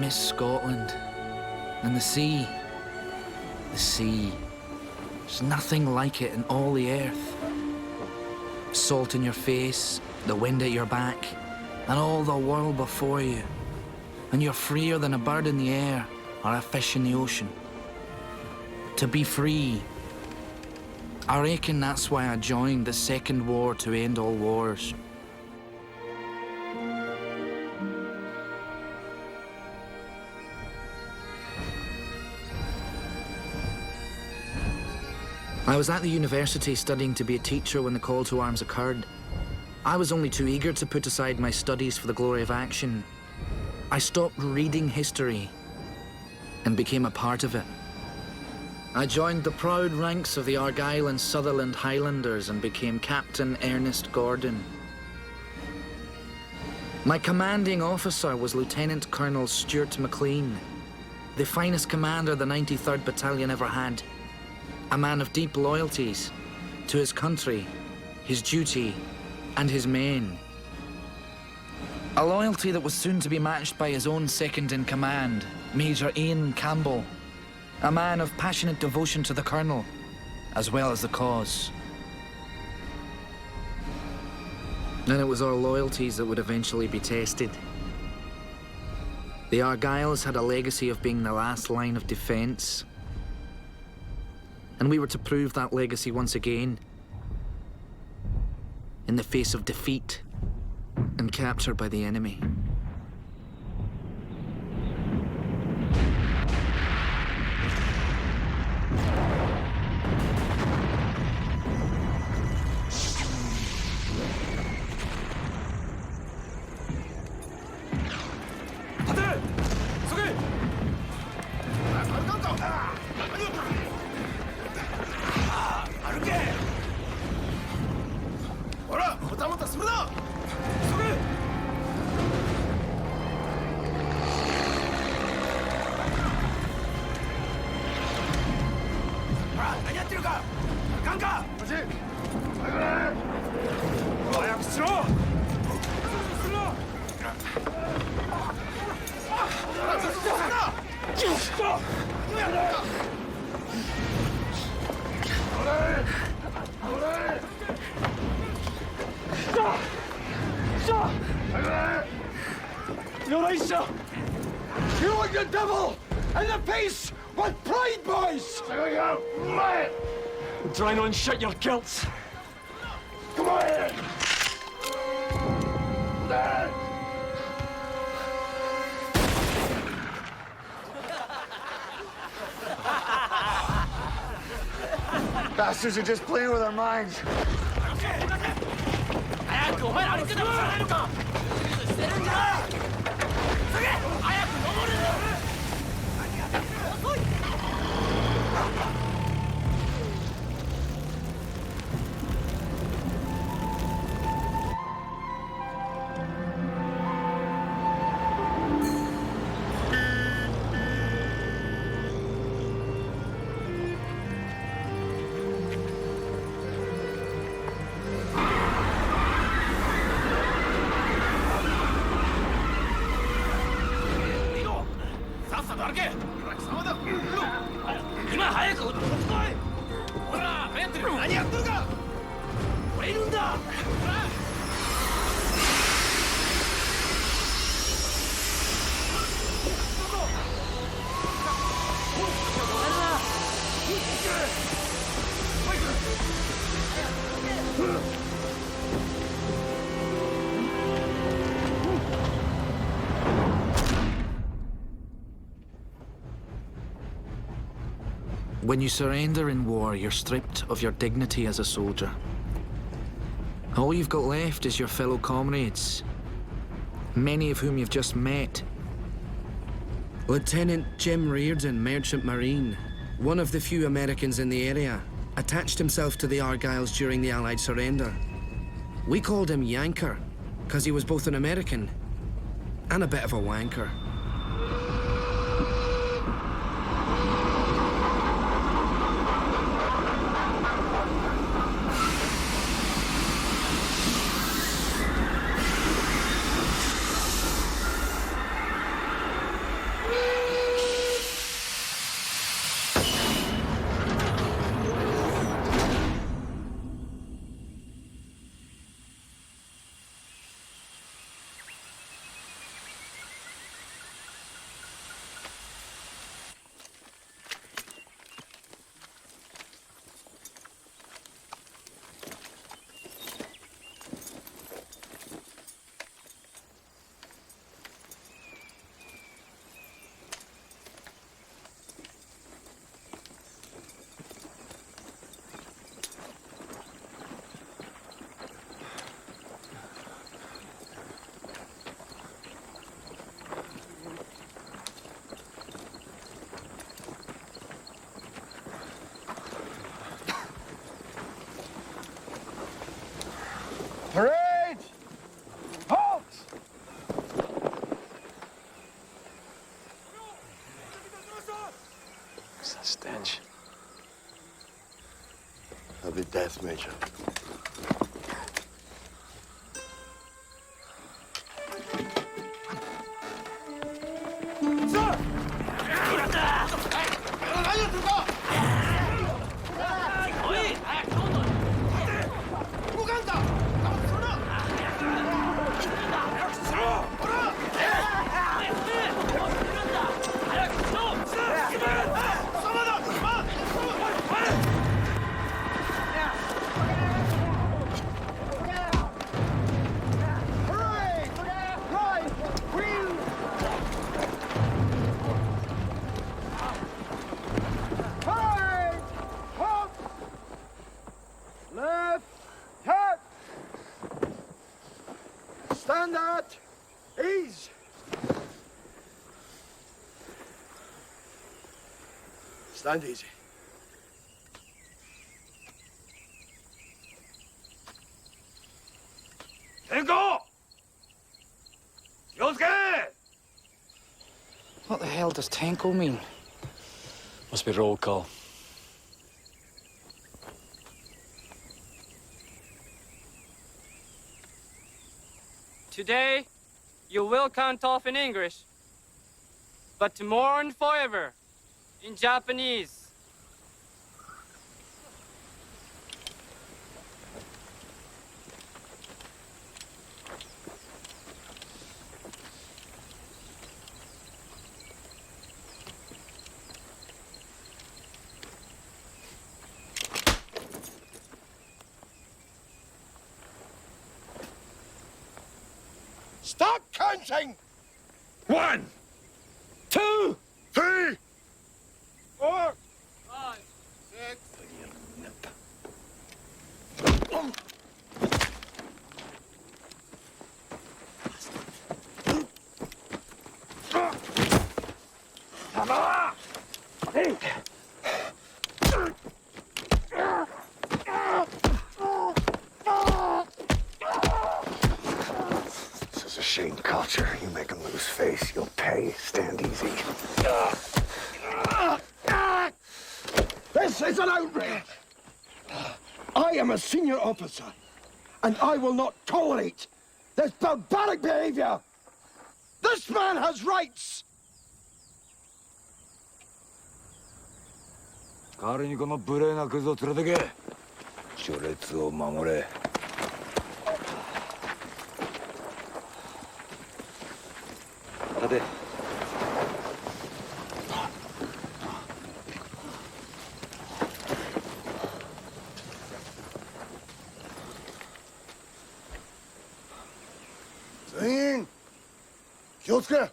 miss Scotland. And the sea. The sea. There's nothing like it in all the earth. Salt in your face, the wind at your back, and all the world before you. And you're freer than a bird in the air or a fish in the ocean. To be free. I reckon that's why I joined the second war to end all wars. I was at the university studying to be a teacher when the call to arms occurred. I was only too eager to put aside my studies for the glory of action. I stopped reading history and became a part of it. I joined the proud ranks of the Argyll and Sutherland Highlanders and became Captain Ernest Gordon. My commanding officer was Lieutenant Colonel Stuart McLean, the finest commander the 93rd Battalion ever had. A man of deep loyalties to his country, his duty, and his men. A loyalty that was soon to be matched by his own second-in-command, Major Ian Campbell, a man of passionate devotion to the Colonel, as well as the cause. And it was our loyalties that would eventually be tested. The Argylls had a legacy of being the last line of defence, and we were to prove that legacy once again, in the face of defeat and capture by the enemy. You want the devil and the peace with pride, boys! Try not and shut your kilts. Come on! Bastards are just playing with our minds. When you surrender in war, you're stripped of your dignity as a soldier. All you've got left is your fellow comrades, many of whom you've just met. Lieutenant Jim Reardon, Merchant Marine, one of the few Americans in the area, attached himself to the Argylls during the Allied surrender. We called him Yanker, because he was both an American and a bit of a wanker. Parade! Halt! What's that stench? That'll be death, Major. Stand at ease. Stand easy. Tenko! Yosuke! What the hell does Tenko mean? Must be roll call. Today, you will count off in English, but tomorrow and forever in Japanese. Stop counting! 1, 2, 3, 4. 5, 6. This is a shame culture. You make them lose face, you'll pay. Stand easy. This is an outrage! I am a senior officer, and I will not tolerate this barbaric behavior! This man has rights! 代わりにこの無礼なクズを連れてけ。序列を守れ。立て。全員気をつけ。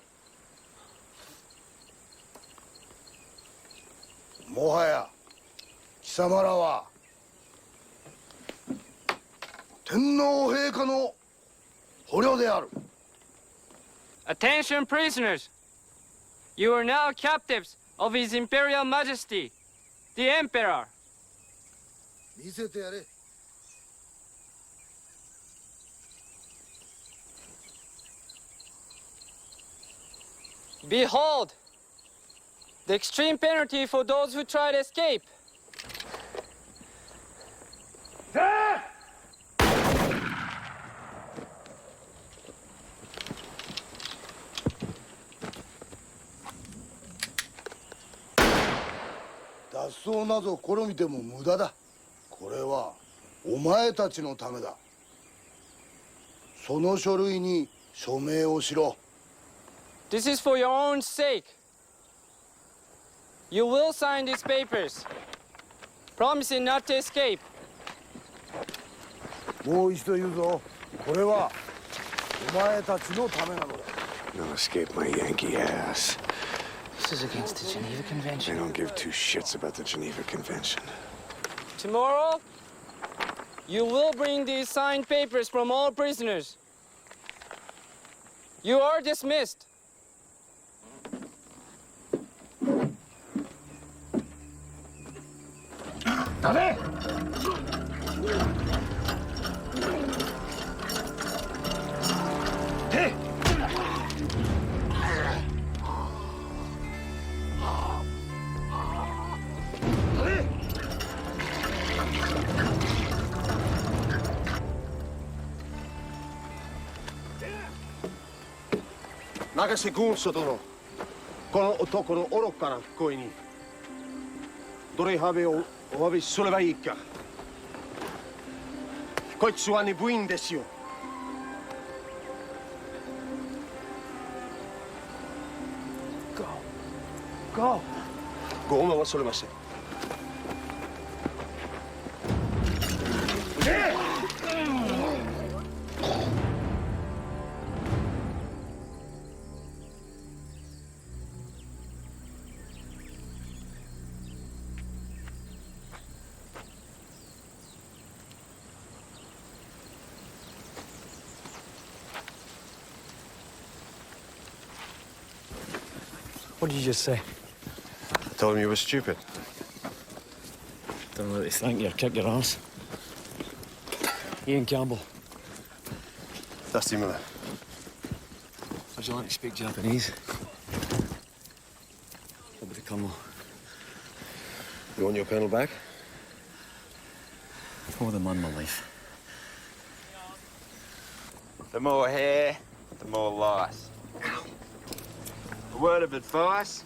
もはや貴様らは天皇陛下の捕虜である。 Attention, prisoners! You are now captives of His Imperial Majesty, the Emperor. 見せてやれ。 Behold, the extreme penalty for those who try to escape. 脱走など試みても無駄だ。これはお前たちのためだ。その書類に署名をしろ。 This is for your own sake. You will sign these papers, promising not to escape. もう一度言うぞ。これはお前たちのためなのだ。 No escape my Yankee ass. This is against the Geneva I Convention. don't give two shits about the Geneva Convention. Tomorrow, you will bring these signed papers from all prisoners. You are dismissed. 立て！ Takaisin kuunsotono. Kono otokono orokara koini. Dori have o havis solvaika. Koitsuani buindesio. Go. Go. Go oma was olemassa. What did you just say? I told him you were stupid. Don't know what they think. You'll kick your ass. Ian Campbell. Dusty Miller. Would you like to speak Japanese? What with the Colonel? You want your colonel back? Oh, the man, my life. The more hair, the more lice. A word of advice,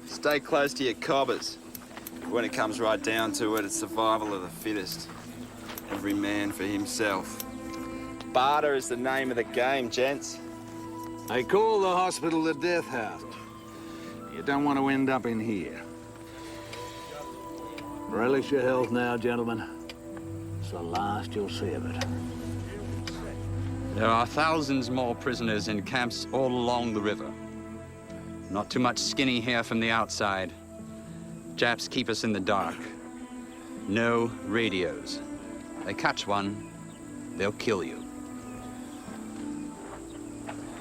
stay close to your cobbers. When it comes right down to it, it's survival of the fittest. Every man for himself. Barter is the name of the game, gents. They call the hospital the death house. You don't want to end up in here. Relish your health now, gentlemen. It's the last you'll see of it. There are thousands more prisoners in camps all along the river. Not too much skinny hair from the outside. Japs keep us in the dark. No radios. They catch one, they'll kill you.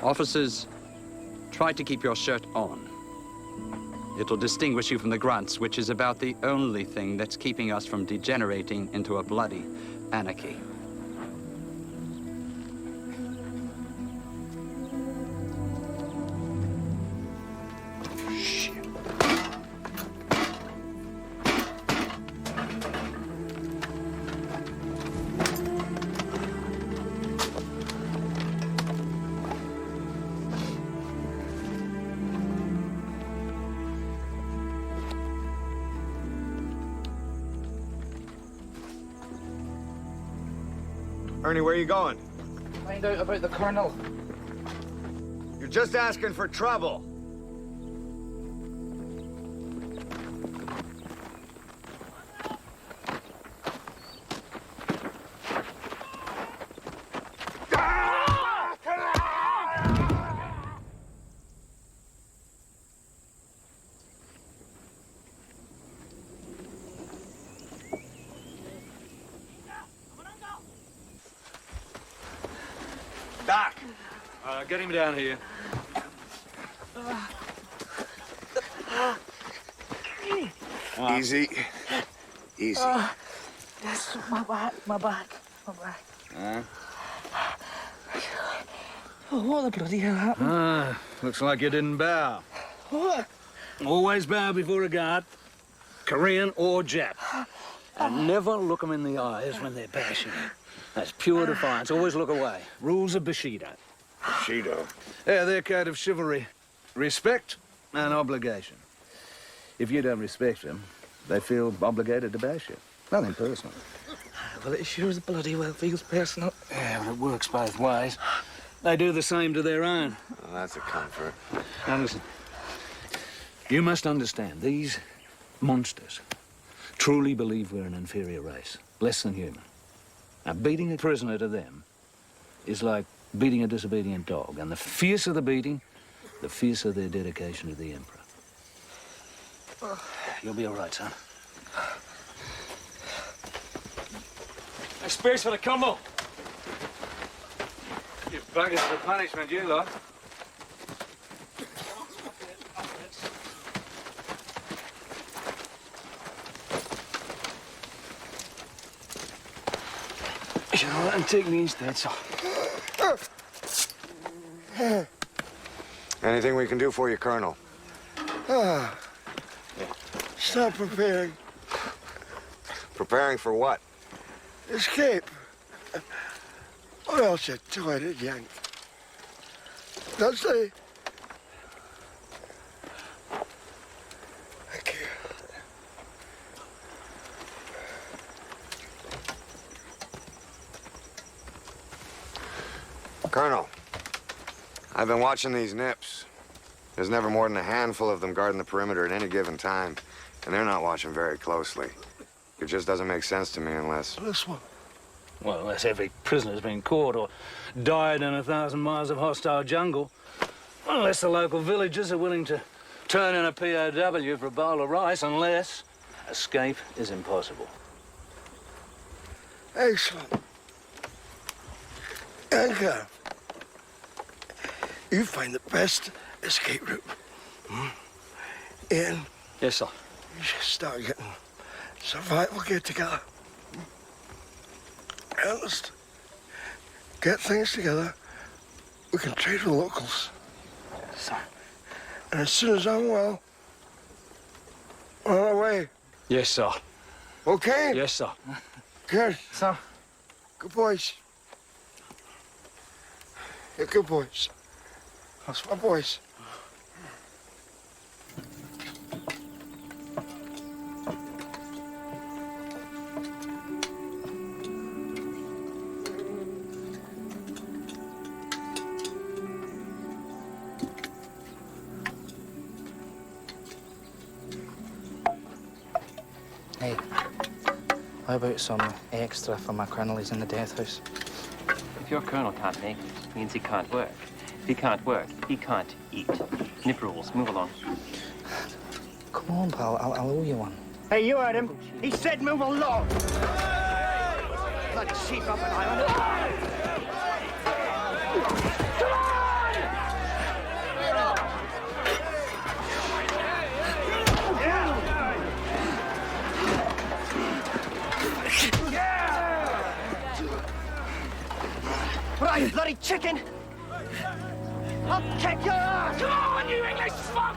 Officers, try to keep your shirt on. It'll distinguish you from the grunts, which is about the only thing that's keeping us from degenerating into a bloody anarchy. Ernie, where are you going? Find out about the Colonel. You're just asking for trouble. Doc! Get him down here. Easy. Easy. That's my back. Huh? Oh, what the bloody hell happened? Looks like you didn't bow. What? Always bow before a guard, Korean or Jap. And never look them in the eyes when they're bashing you. That's pure defiance. Always look away. Rules of Bushido. Bushido. Yeah, their code of chivalry. Respect and obligation. If you don't respect them, they feel obligated to bash you. Nothing personal. Well, it sure as bloody well feels personal. Yeah, well, it works both ways. They do the same to their own. Well, that's a comfort. Now, listen. You must understand, these monsters truly believe we're an inferior race, less than human. Now, beating a prisoner to them is like beating a disobedient dog. And the fiercer the beating, the fiercer their dedication to the Emperor. You'll be all right, son. A space for the Colonel. You buggers for punishment, you lot. You know what? I'm taking me instead, so. Anything we can do for you, Colonel? Start preparing. Preparing for what? Escape. Or else you're tired, Yank. Dusty, Colonel, I've been watching these nips. There's never more than a handful of them guarding the perimeter at any given time, and they're not watching very closely. It just doesn't make sense to me unless... This one. Well, unless every prisoner's been caught or died in 1,000 miles of hostile jungle. Unless the local villagers are willing to turn in a POW for a bowl of rice, unless escape is impossible. Excellent. Anchor. You find the best escape route. And Yes, sir. you should start getting survival gear together. Ernest, get things together. We can trade with locals. Sir. And as soon as I'm well, we're on our way. Yes, sir. Okay? Yes, sir. Good. Sir. Good boys. You're good boys. That's my boys. Hey, how about some extra for my colonel? He's in the death house. If your colonel can't make it, it means he can't work. If he can't work, he can't eat. Nip rules. Move along. Come on, pal. I'll owe you one. Hey, you heard him. He said move along. Bloody sheep up an island. Right, you bloody chicken! I'll kick your ass! Come on, you English fuck!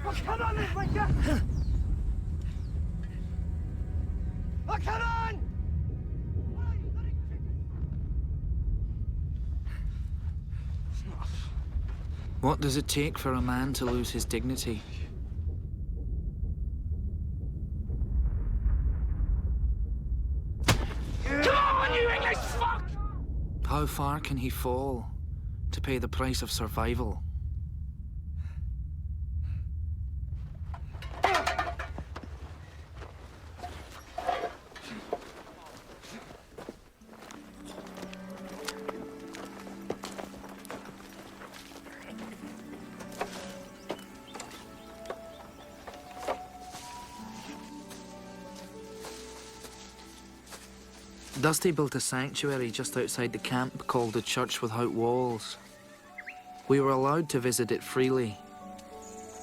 Oh, come on, Miss Winter! Oh, come on! What does it take for a man to lose his dignity? How far can he fall to pay the price of survival? Dusty built a sanctuary just outside the camp called the Church Without Walls. We were allowed to visit it freely.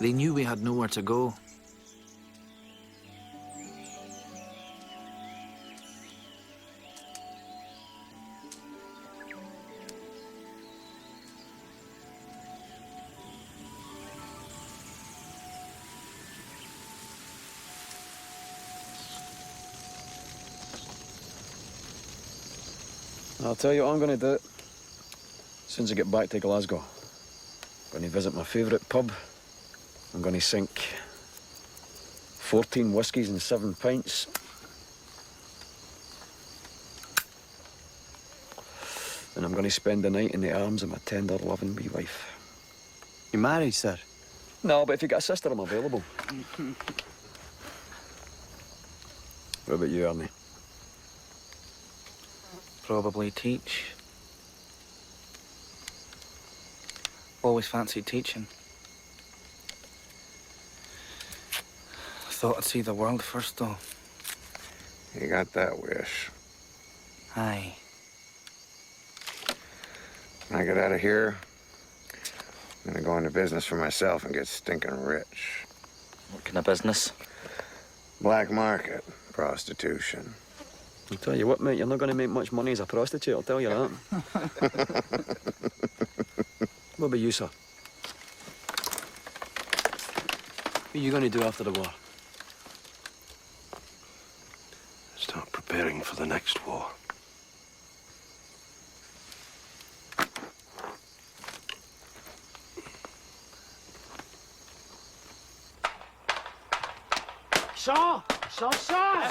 They knew we had nowhere to go. I'll tell you what I'm going to do. As soon as I get back to Glasgow, I'm going to visit my favourite pub. I'm going to sink 14 whiskies and 7 pints. And I'm going to spend the night in the arms of my tender, loving wee wife. You married, sir? No, but if you got a sister, I'm available. What about you, Ernie? Probably teach. Always fancied teaching. Thought I'd see the world first, though. You got that wish. Aye. When I get out of here, I'm gonna go into business for myself and get stinking rich. What kind of business? Black market, prostitution. I'll tell you what, mate, you're not going to make much money as a prostitute, I'll tell you that. What about you, sir? What are you going to do after the war? Start preparing for the next war. Shaw! Shaw! Shaw!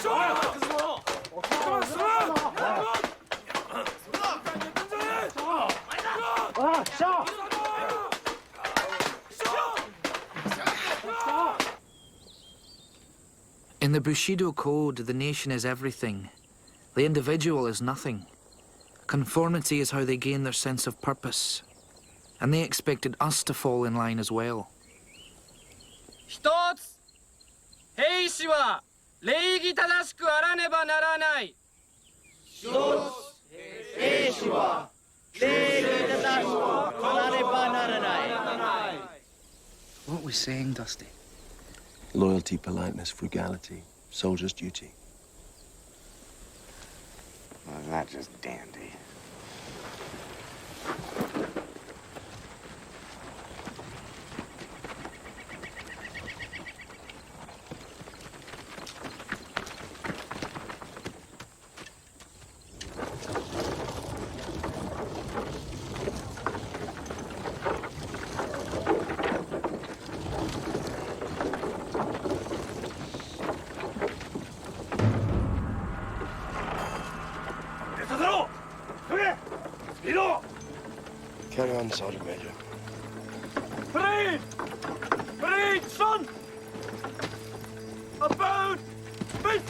In the Bushido Code, the nation is everything. The individual is nothing. Conformity is how they gain their sense of purpose. And they expected us to fall in line as well. 一つ、兵士は礼儀正しくあらねばならない。一つ、兵士は礼儀正しくあらねばならない。What are we saying, Dusty? Loyalty, politeness, frugality, soldier's duty. Well, isn't that just dandy? Carry on, Sergeant Major. Parade! Parade, son! About! Mate!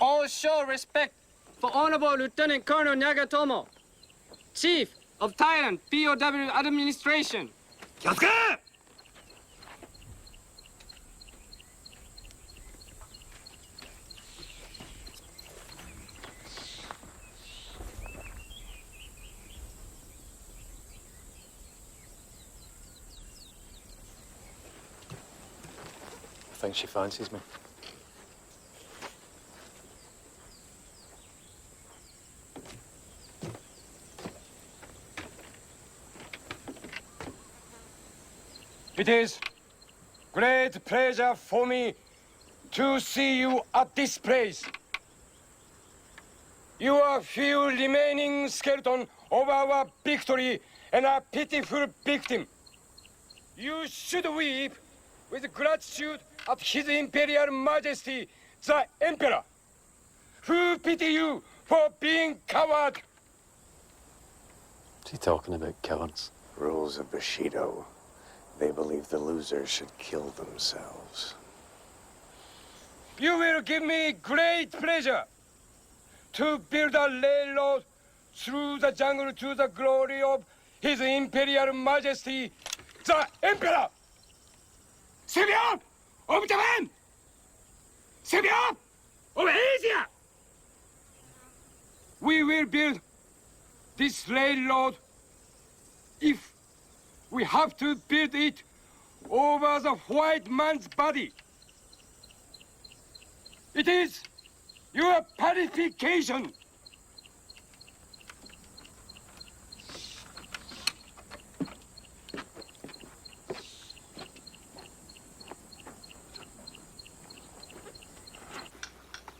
All show respect for Honorable Lieutenant Colonel Nagatomo, Chief of Thailand POW Administration. I think she fancies me. It is great pleasure for me to see you at this place. You are few remaining skeleton of our victory and a pitiful victim. You should weep with gratitude at His Imperial Majesty, the Emperor, who pity you for being coward. What's he talking about, cowards? Rules of Bushido. They believe the losers should kill themselves. You will give me great pleasure to build a railroad through the jungle to the glory of His Imperial Majesty, the Emperor! Savior of Japan! Savior of Asia! We will build this railroad if we have to build it over the white man's body. It is your purification.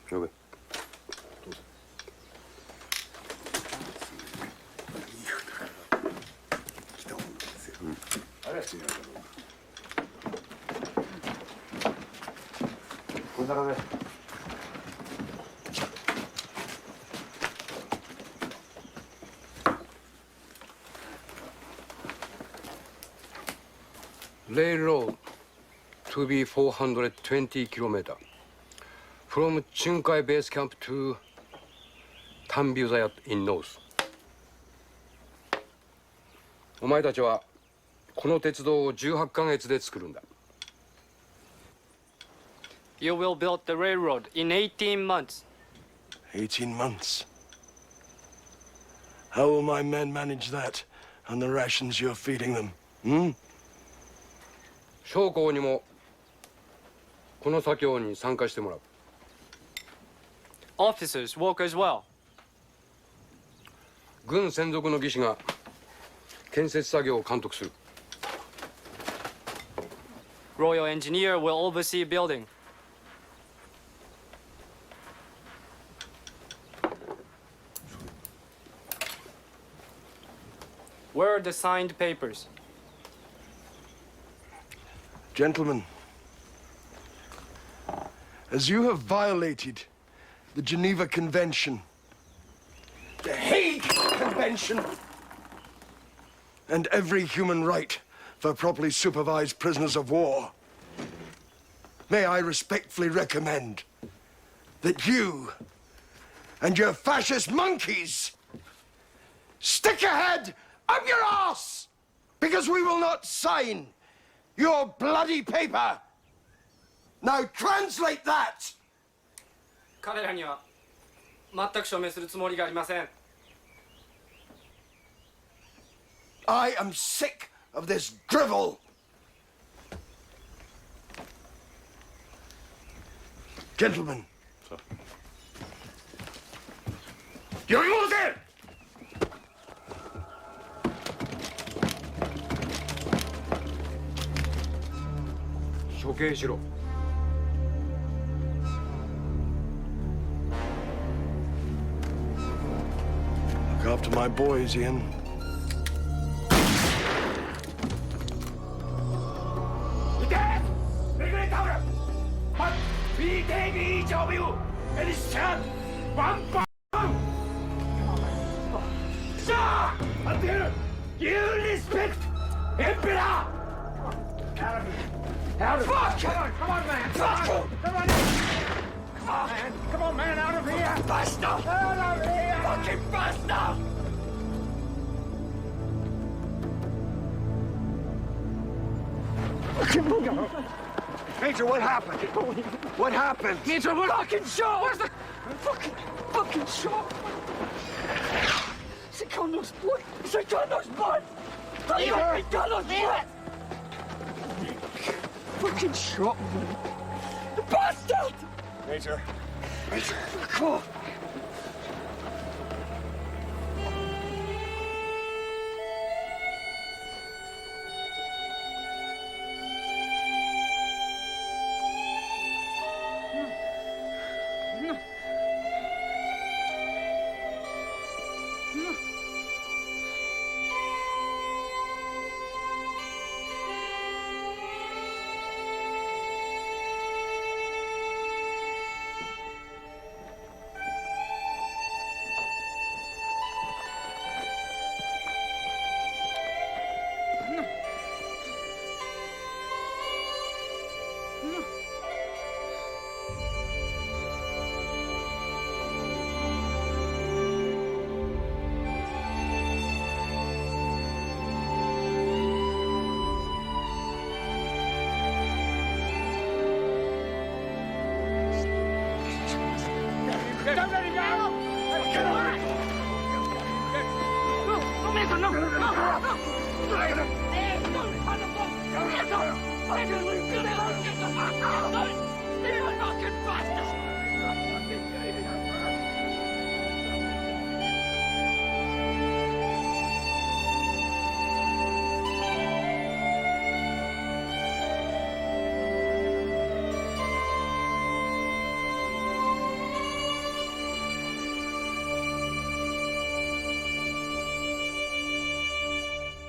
Shogun. Railroad to be 420 kilometers from Chunkai base camp to Tanbyuzayat in north. お前たちはこの鉄道を18ヶ月で作るんだ。You will build the railroad in 18 months. 18 months. How will my men manage that on the rations you're feeding them? 将校にもこの作業に参加してもらう。Officers, walk as well. 軍専属の技師が建設作業を監督する。Royal engineer will oversee building. Where are the signed papers? Gentlemen, as you have violated the Geneva Convention, the Hague Convention, and every human right for properly supervised prisoners of war, may I respectfully recommend that you and your fascist monkeys stick your head up your arse, because we will not sign your bloody paper. Now translate that. 彼らには全く署名するつもりがありません。I am sick of this drivel. Gentlemen. You're losing! Look after my boys, Ian. You respect Emperor! Out of here! Come on, man! Come on, man! Come on, man! Out of here! Basta! Out of here! Fucking basta! Major, what happened? What happened? Major, we're not getting shot! Where's the fucking shot? Secondo's blood! Secondo's blood! Secondo's blood! Fucking shot me! The bastard! Major. Come on!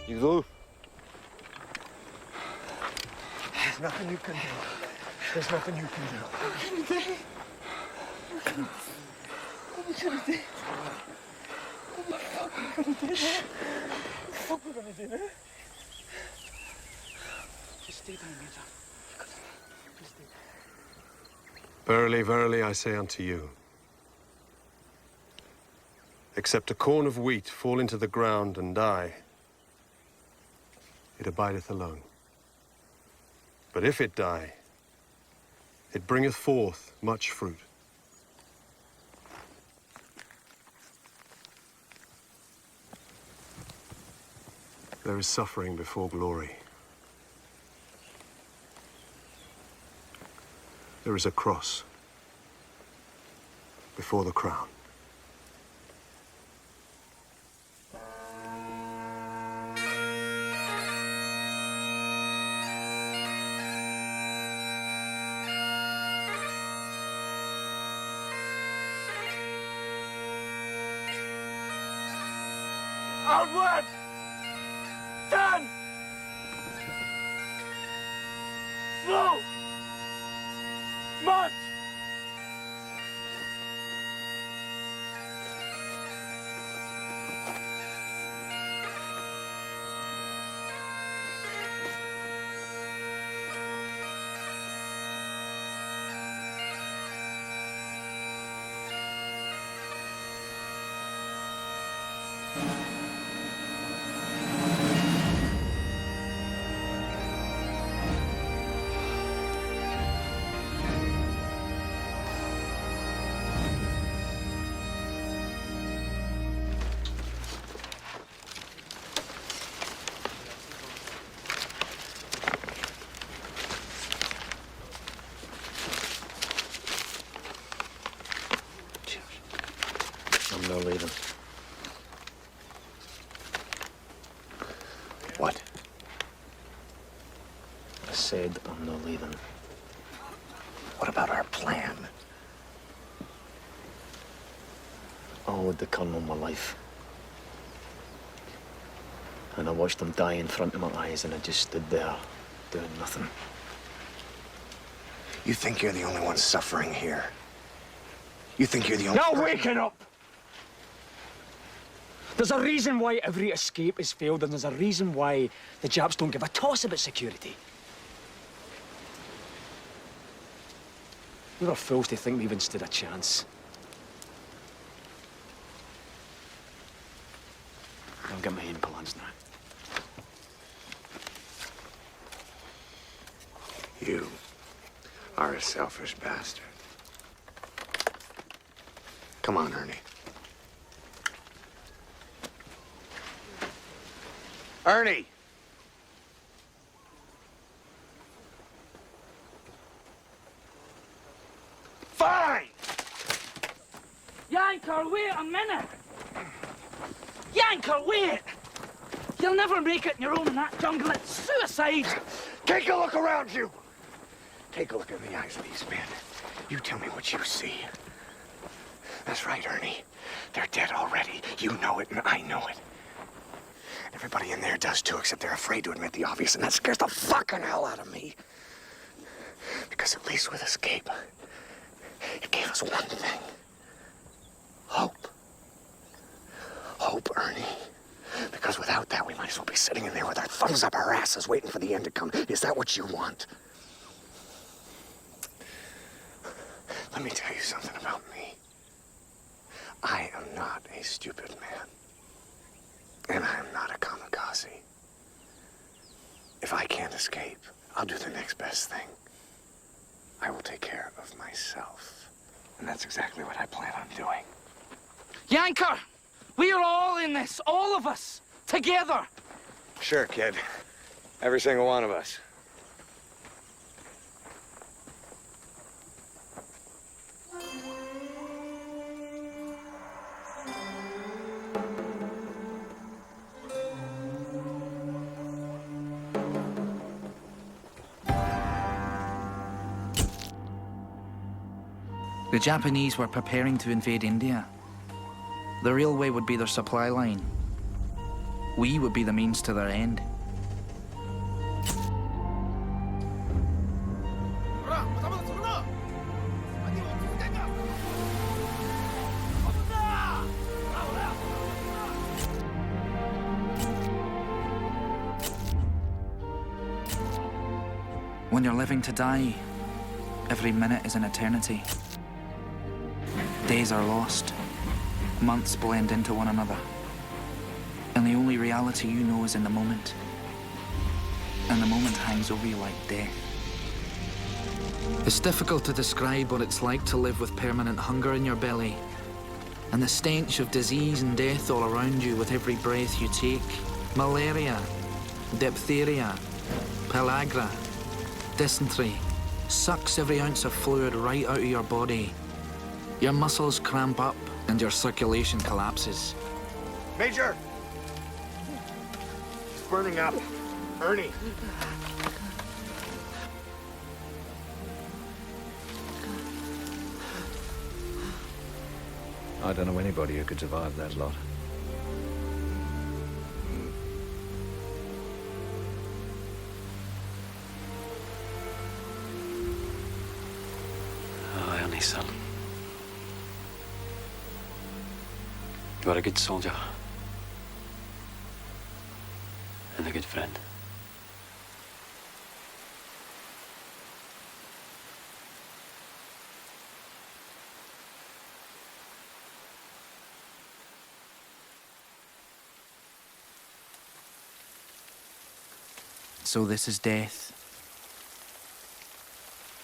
You go. There's nothing you can do. There's nothing you can do. What are we gonna do? What the fuck are we gonna do now? What the fuck are we gonna do now? Just stay down, Major. Just stay down. Verily, verily, I say unto you, except a corn of wheat fall into the ground and die, it abideth alone. But if it die, it bringeth forth much fruit. There is suffering before glory. There is a cross before the crown. Outward! Turn! Slow! March! I'm no leaving. What? I said I'm no leaving. What about our plan? I owed the Colonel my life. And I watched him die in front of my eyes, and I just stood there, doing nothing. You think you're the only one suffering here? You think you're the only... Now waking up! There's a reason why every escape has failed, and there's a reason why the Japs don't give a toss about security. We were fools to think we even stood a chance. I'll get my own plans now. You are a selfish bastard. Come on, Ernie. Ernie! Fine! Yanker, wait a minute! Yanker, wait! You'll never make it on your own in that jungle. It's suicide! Take a look around you! Take a look in the eyes of these men. You tell me what you see. That's right, Ernie. They're dead already. You know it, and I know it. Everybody in there does too, except they're afraid to admit the obvious, and that scares the fucking hell out of me. Because at least with escape, it gave us one thing. Hope. Hope, Ernie. Because without that, we might as well be sitting in there with our thumbs up our asses waiting for the end to come. Is that what you want? Let me tell you something about me. I am not a stupid man. And I am not a kamikaze. If I can't escape, I'll do the next best thing. I will take care of myself. And that's exactly what I plan on doing. Yanker! We are all in this, all of us, together! Sure, kid. Every single one of us. The Japanese were preparing to invade India. The railway would be their supply line. We would be the means to their end. When you're living to die, every minute is an eternity. Days are lost. Months blend into one another. And the only reality you know is in the moment. And the moment hangs over you like death. It's difficult to describe what it's like to live with permanent hunger in your belly. And the stench of disease and death all around you with every breath you take. Malaria, Diphtheria, pellagra, dysentery, sucks every ounce of fluid right out of your body. Your muscles cramp up and your circulation collapses. Major! It's burning up. Ernie! I don't know anybody who could survive that lot. Oh, Ernie, son. You are a good soldier. And a good friend. So this is death.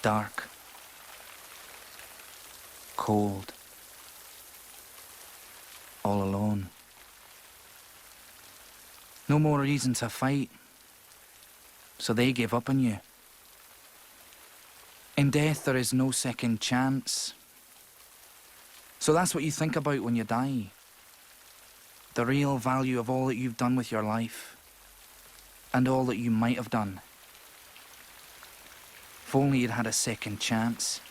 Dark. Cold. All alone. No more reason to fight. So they gave up on you. In death there is no second chance. So that's what you think about when you die. The real value of all that you've done with your life. And all that you might have done. If only you'd had a second chance.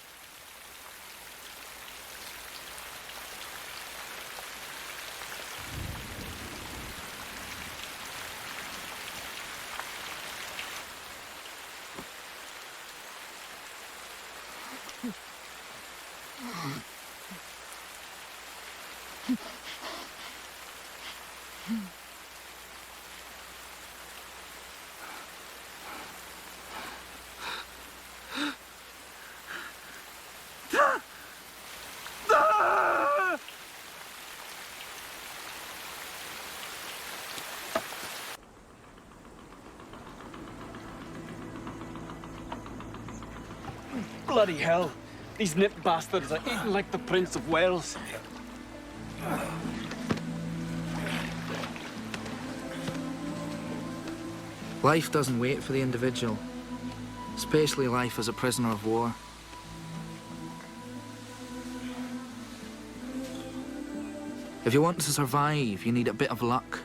Bloody hell. These nip bastards are eating like the Prince of Wales. Life doesn't wait for the individual, especially life as a prisoner of war. If you want to survive, you need a bit of luck,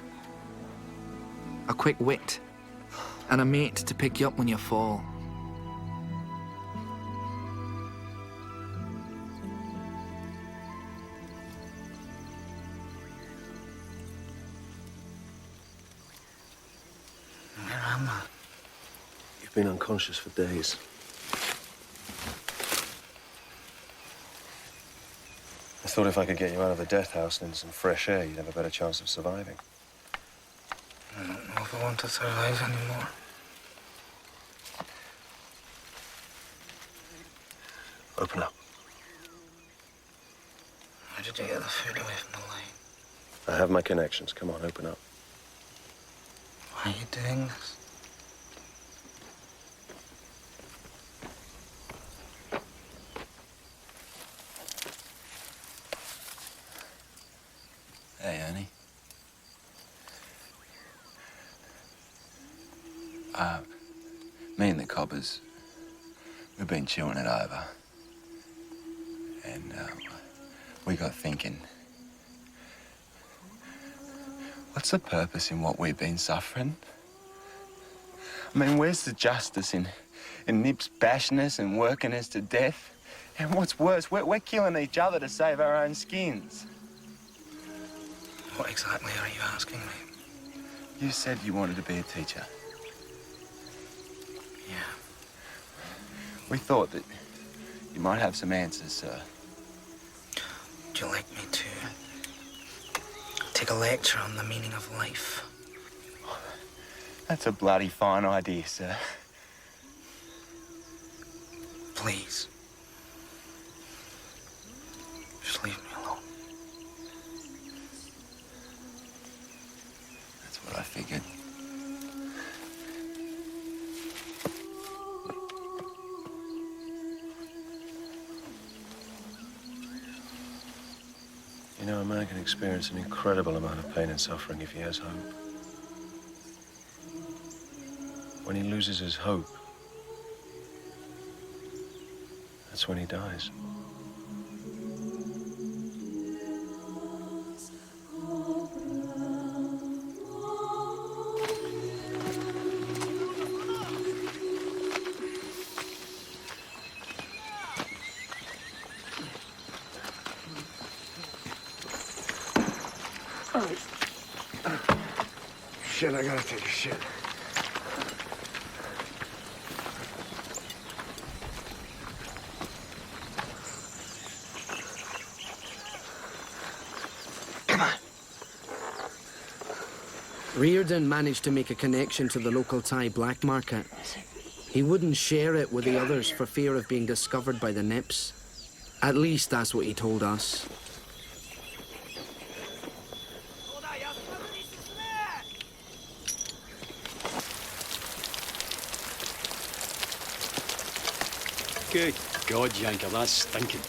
a quick wit, and a mate to pick you up when you fall. You've been unconscious for days. I thought if I could get you out of the death house and into some fresh air, you'd have a better chance of surviving. I don't know if I want to survive anymore. Open up. How did you get the food away from the line? I have my connections. Come on, open up. Why are you doing this? Hey, Ernie. Me and the coppers, we've been chewing it over. And we got thinking, what's the purpose in what we've been suffering? I mean, where's the justice in Nips bashing us and working us to death? And what's worse, we're killing each other to save our own skins. What exactly are you asking me? You said you wanted to be a teacher. Yeah. We thought that you might have some answers, sir. Would you like me to take a lecture on the meaning of life? That's a bloody fine idea, sir. Please. Just leave me alone. That's what I figured. You know, a man can experience an incredible amount of pain and suffering if he has hope. When he loses his hope, that's when he dies. Shit, I gotta take a shit. Riordan managed to make a connection to the local Thai black market. He wouldn't share it with the others for fear of being discovered by the Nips. At least that's what he told us. Good God, Yanker, that's stinking.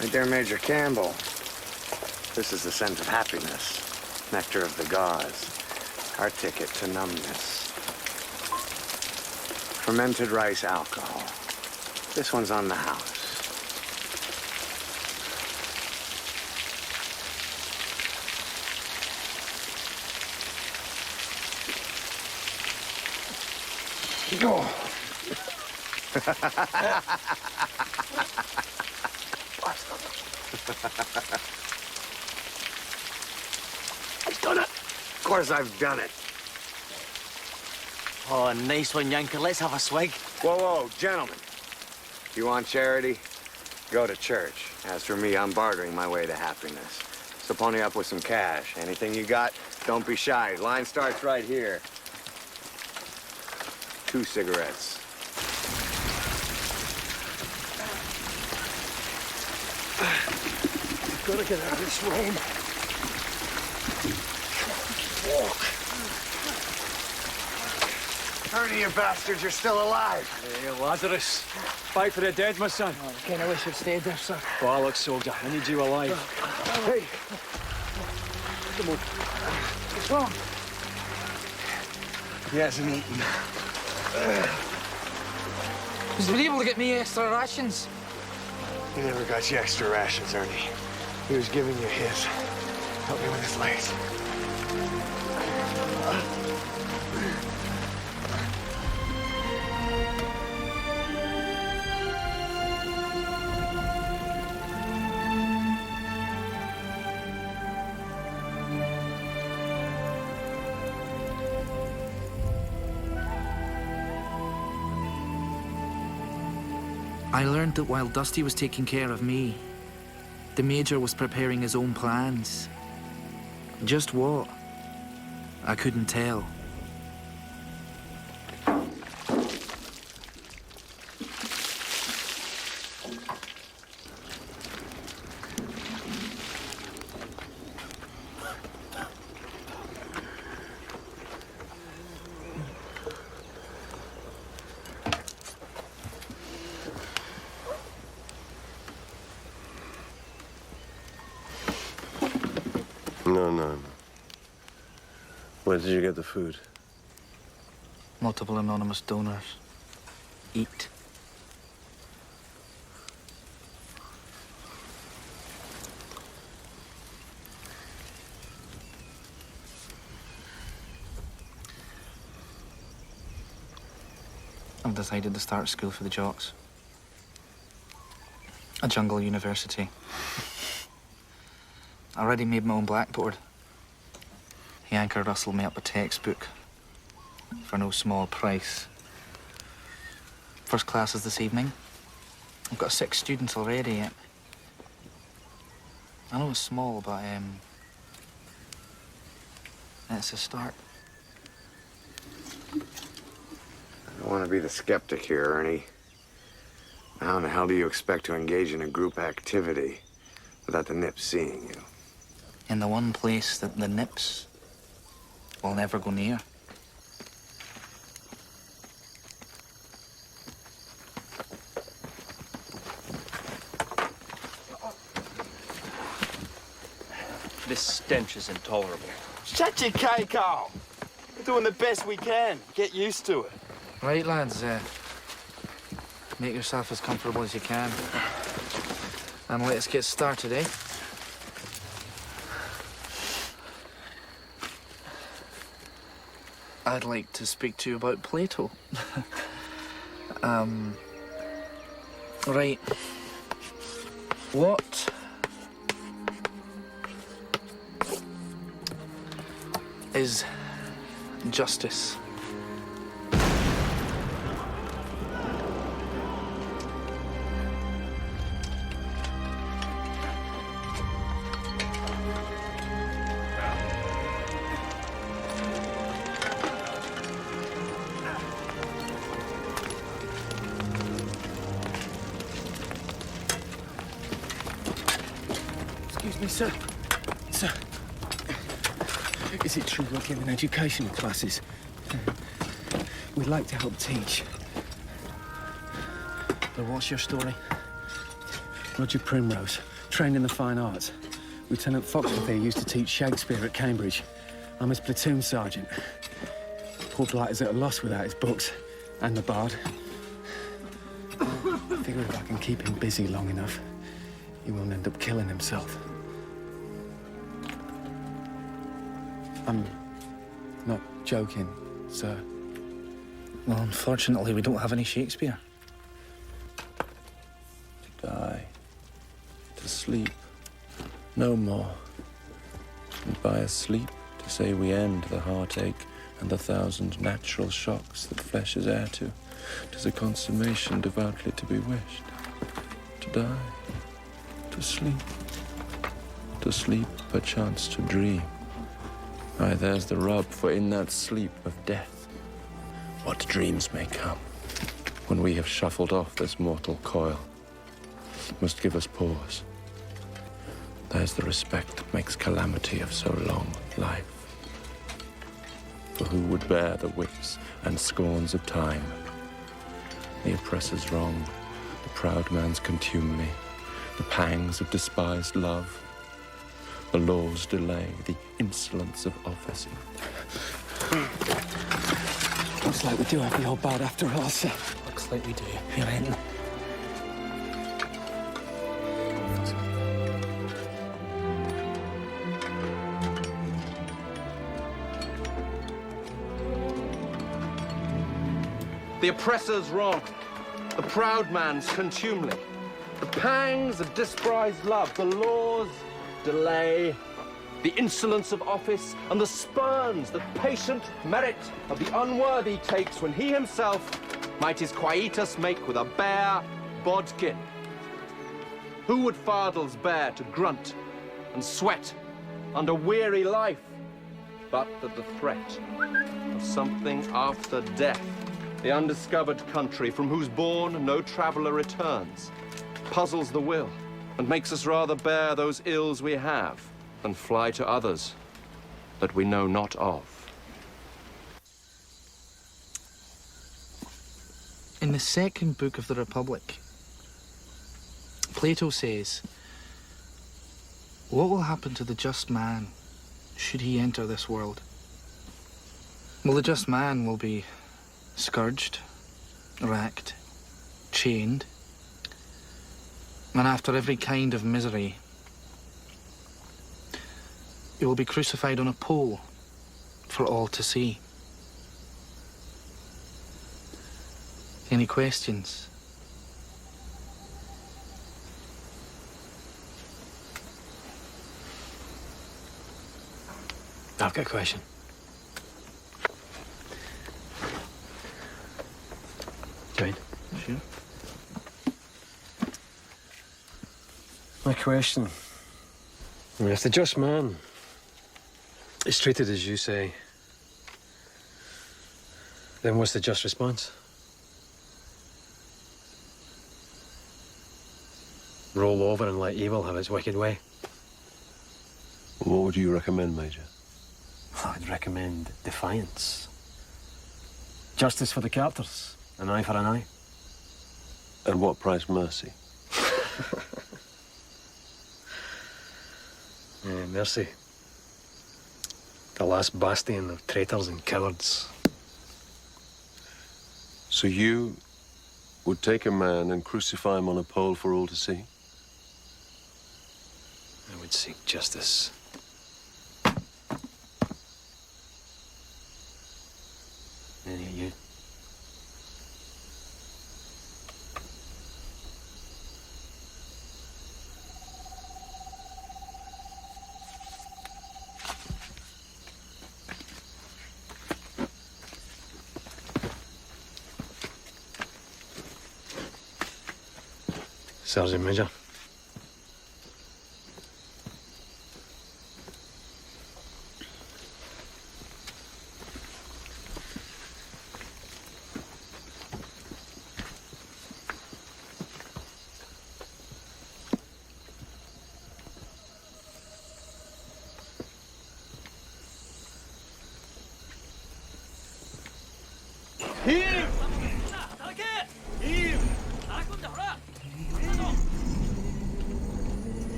Right there, Major Campbell. This is the scent of happiness. Nectar of the gods. Our ticket to numbness. Fermented rice alcohol. This one's on the house. Go. I've done it. Of course I've done it. Oh, nice one, Yanker. Let's have a swig. Whoa, whoa, gentlemen. You want charity? Go to church. As for me, I'm bartering my way to happiness. So pony up with some cash. Anything you got, don't be shy. Line starts right here. 2 cigarettes. Gotta get out of this room. Walk. Ernie, you bastards, you're still alive. Hey, Lazarus. Fight for the dead, my son. I kinda wish you'd stayed there, sir. Bollocks, soldier. I need you alive. Hey. Come on. What's wrong? He hasn't eaten. He's been able to get me extra rations. He never got you extra rations, Ernie. He was giving you his. Help me with his legs. I learned that while Dusty was taking care of me, the Major was preparing his own plans. Just what? I couldn't tell. No. Where did you get the food? Multiple anonymous donors. Eat. I've decided to start school for the jocks. A jungle university. I already made my own blackboard. Yanker rustled me up a textbook for no small price. First class is this evening. I've got 6 students already. I know it's small, but it's a start. I don't want to be the skeptic here, Ernie. How in the hell do you expect to engage in a group activity without the Nips seeing you? In the one place that the Nips will never go near. This stench is intolerable. Shut your cake off. doing the best we can. Get used to it. Right, lads. Make yourself as comfortable as you can. And let's get started, eh? I'd like to speak to you about Plato. Right. What is justice? Excuse me, sir. Sir. Is it true we're giving educational classes? We'd like to help teach. But what's your story? Roger Primrose, trained in the fine arts. Lieutenant Foxworth here used to teach Shakespeare at Cambridge. I'm his platoon sergeant. Poor Blight's at a loss without his books and the bard. I figure if I can keep him busy long enough, he won't end up killing himself. I'm not joking, sir. Well, unfortunately, we don't have any Shakespeare. To die, to sleep, no more. And by a sleep, to say we end the heartache and the thousand natural shocks that flesh is heir to. 'Tis a consummation devoutly to be wished. To die, to sleep, perchance to dream. Aye, there's the rub, for in that sleep of death, what dreams may come, when we have shuffled off this mortal coil, must give us pause. There's the respect that makes calamity of so long life. For who would bear the whips and scorns of time, the oppressor's wrong, the proud man's contumely, the pangs of despised love, the law's delay, the insolence of office. Looks like we do have the old bard after all, sir. Looks like we do. You're in. The oppressor's wrong, the proud man's contumely, the pangs of despised love, the law's delay, the insolence of office, and the spurns that patient merit of the unworthy takes when he himself might his quietus make with a bare bodkin. Who would fardels bear to grunt and sweat under weary life, but that the threat of something after death, the undiscovered country from whose bourne no traveller returns, puzzles the will and makes us rather bear those ills we have than fly to others that we know not of. In the second book of the Republic, Plato says, what will happen to the just man should he enter this world? Well, the just man will be scourged, racked, chained, and after every kind of misery, he will be crucified on a pole for all to see. Any questions? I've got a question. Jane? Sure. My question, I mean, if the just man is treated as you say, then what's the just response? Roll over and let evil have its wicked way? What would you recommend, Major? I'd recommend defiance. Justice for the captors, an eye for an eye. At what price mercy? Mercy. The last bastion of traitors and cowards. So you would take a man and crucify him on a pole for all to see? I would seek justice. Any of you? Sergeant Major.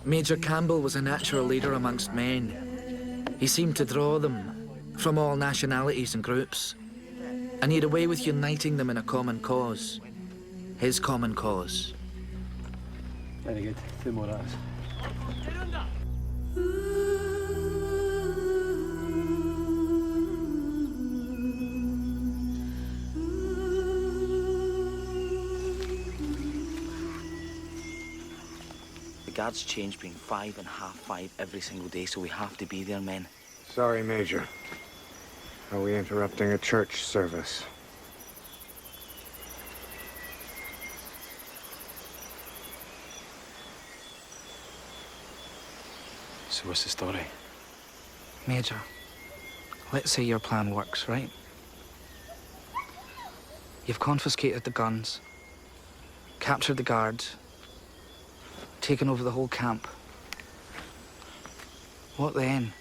Major Campbell was a natural leader amongst men. He seemed to draw them from all nationalities and groups, and he had a way with uniting them in a common cause. His common cause. Very good. 2 more hours. The guards change between 5 and half 5 every single day, so we have to be there, men. Sorry, Major. Are we interrupting a church service? So what's the story? Major, let's say your plan works, right? You've confiscated the guns, captured the guards, taken over the whole camp. What then?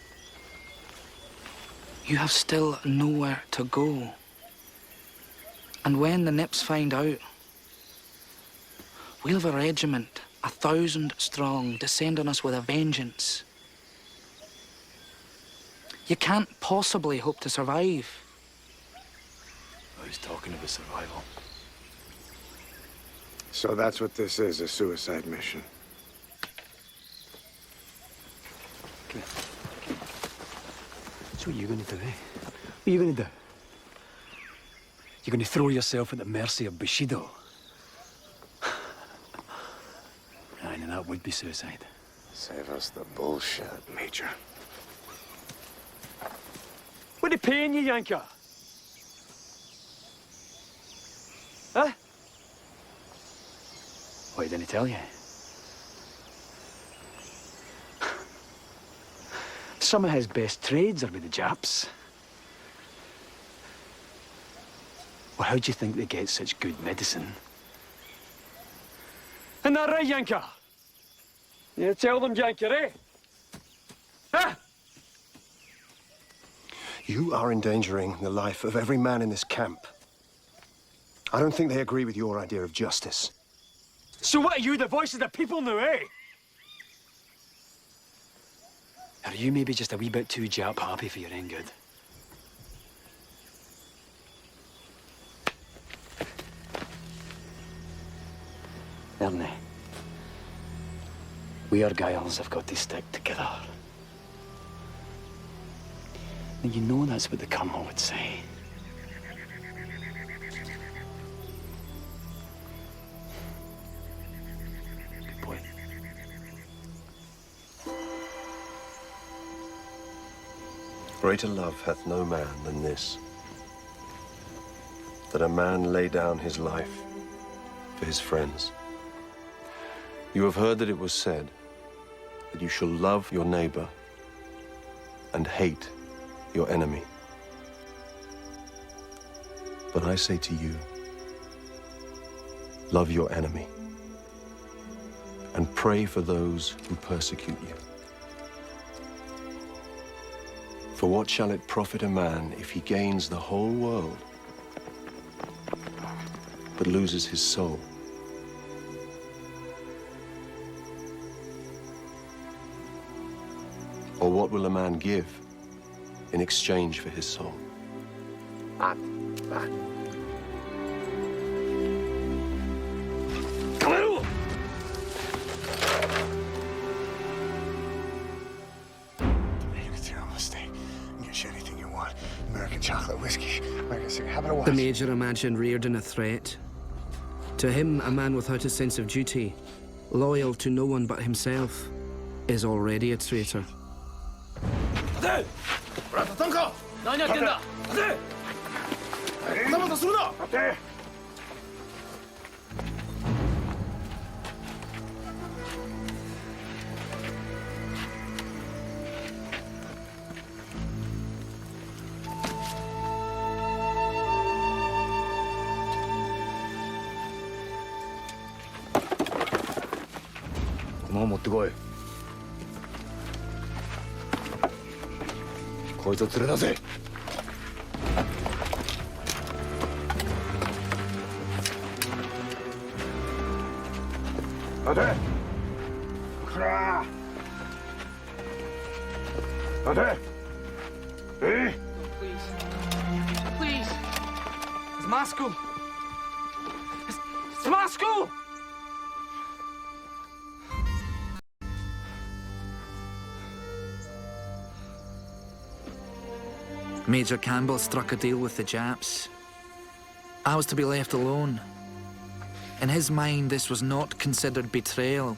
You have still nowhere to go. And when the Nips find out, we'll have a regiment, 1,000 strong, descend on us with a vengeance. You can't possibly hope to survive. I was talking about survival. So that's what this is, a suicide mission. So what are you going to do, eh? What are you going to do? You're going to throw yourself at the mercy of Bushido? Aye, and that would be suicide. Save us the bullshit, Major. What are they paying you, Yanker? Huh? Why didn't he tell you? Some of his best trades are with the Japs. Well, how do you think they get such good medicine? Isn't that right, Yanker? You tell them, Yanker, eh? Huh? You are endangering the life of every man in this camp. I don't think they agree with your idea of justice. So what are you, the voice of the people now, eh? Are you maybe just a wee bit too Jap happy for your own good? Ernie, we Argylls have got to stick together. And you know that's what the Colonel would say. Good boy. Greater love hath no man than this, that a man lay down his life for his friends. You have heard that it was said that you shall love your neighbor and hate your enemy. But I say to you, love your enemy and pray for those who persecute you. For what shall it profit a man if he gains the whole world but loses his soul? Or what will a man give in exchange for his soul? American chocolate whiskey, American cigarette. How about a watch? The Major imagined Reardon a threat. To him, a man without a sense of duty, loyal to no one but himself, is already a traitor. Please. It's Moscow. It's Moscow! Major Campbell struck a deal with the Japs. I was to be left alone. In his mind, this was not considered betrayal.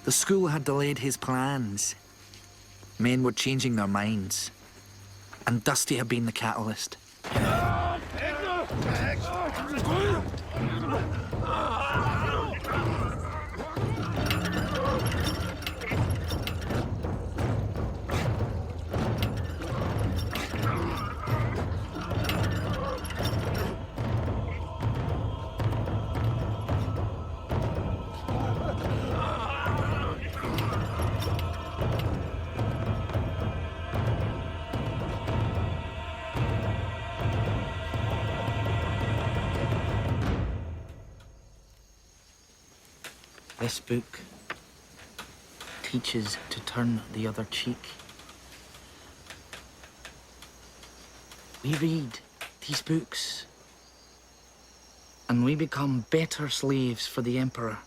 The school had delayed his plans. Men were changing their minds. And Dusty had been the catalyst. This book teaches to turn the other cheek. We read these books, and we become better slaves for the Emperor.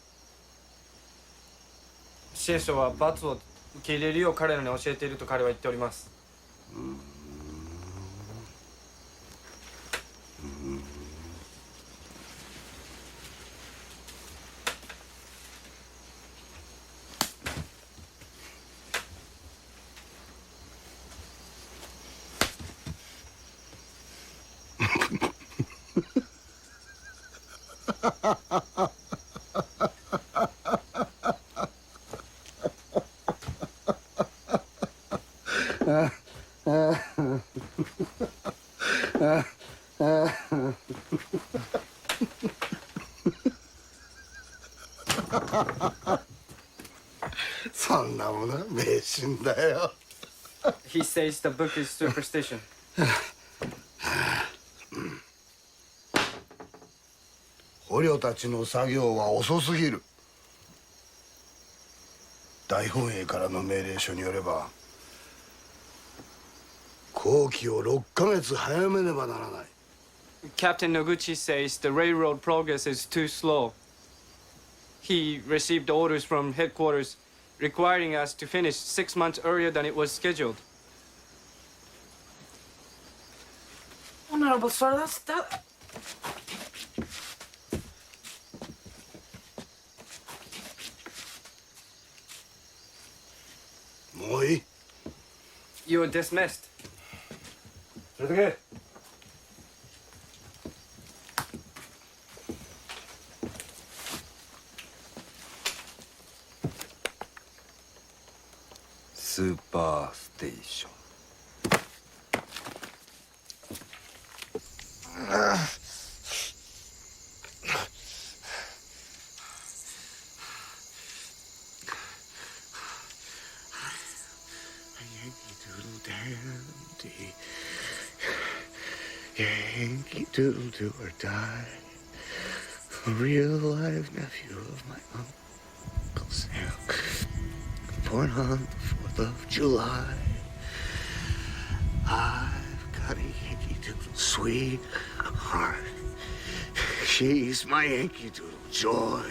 聖書は罰を受け入れるよう彼らに教えていると彼は言っております。He says the book is superstition. 捕虜たちの作業は遅すぎる。大本営からの命令書によれば、工期を6ヶ月早めねばならない。Captain Noguchi says the railroad progress is too slow. He received orders from headquarters requiring us to finish 6 months earlier than it was scheduled. Honorable sir, that... You are dismissed. Super station. Yankee Doodle do or die. A real live nephew of my Uncle Sam. Born on the 4th of July. I've got a Yankee Doodle sweet heart. She's my Yankee Doodle joy.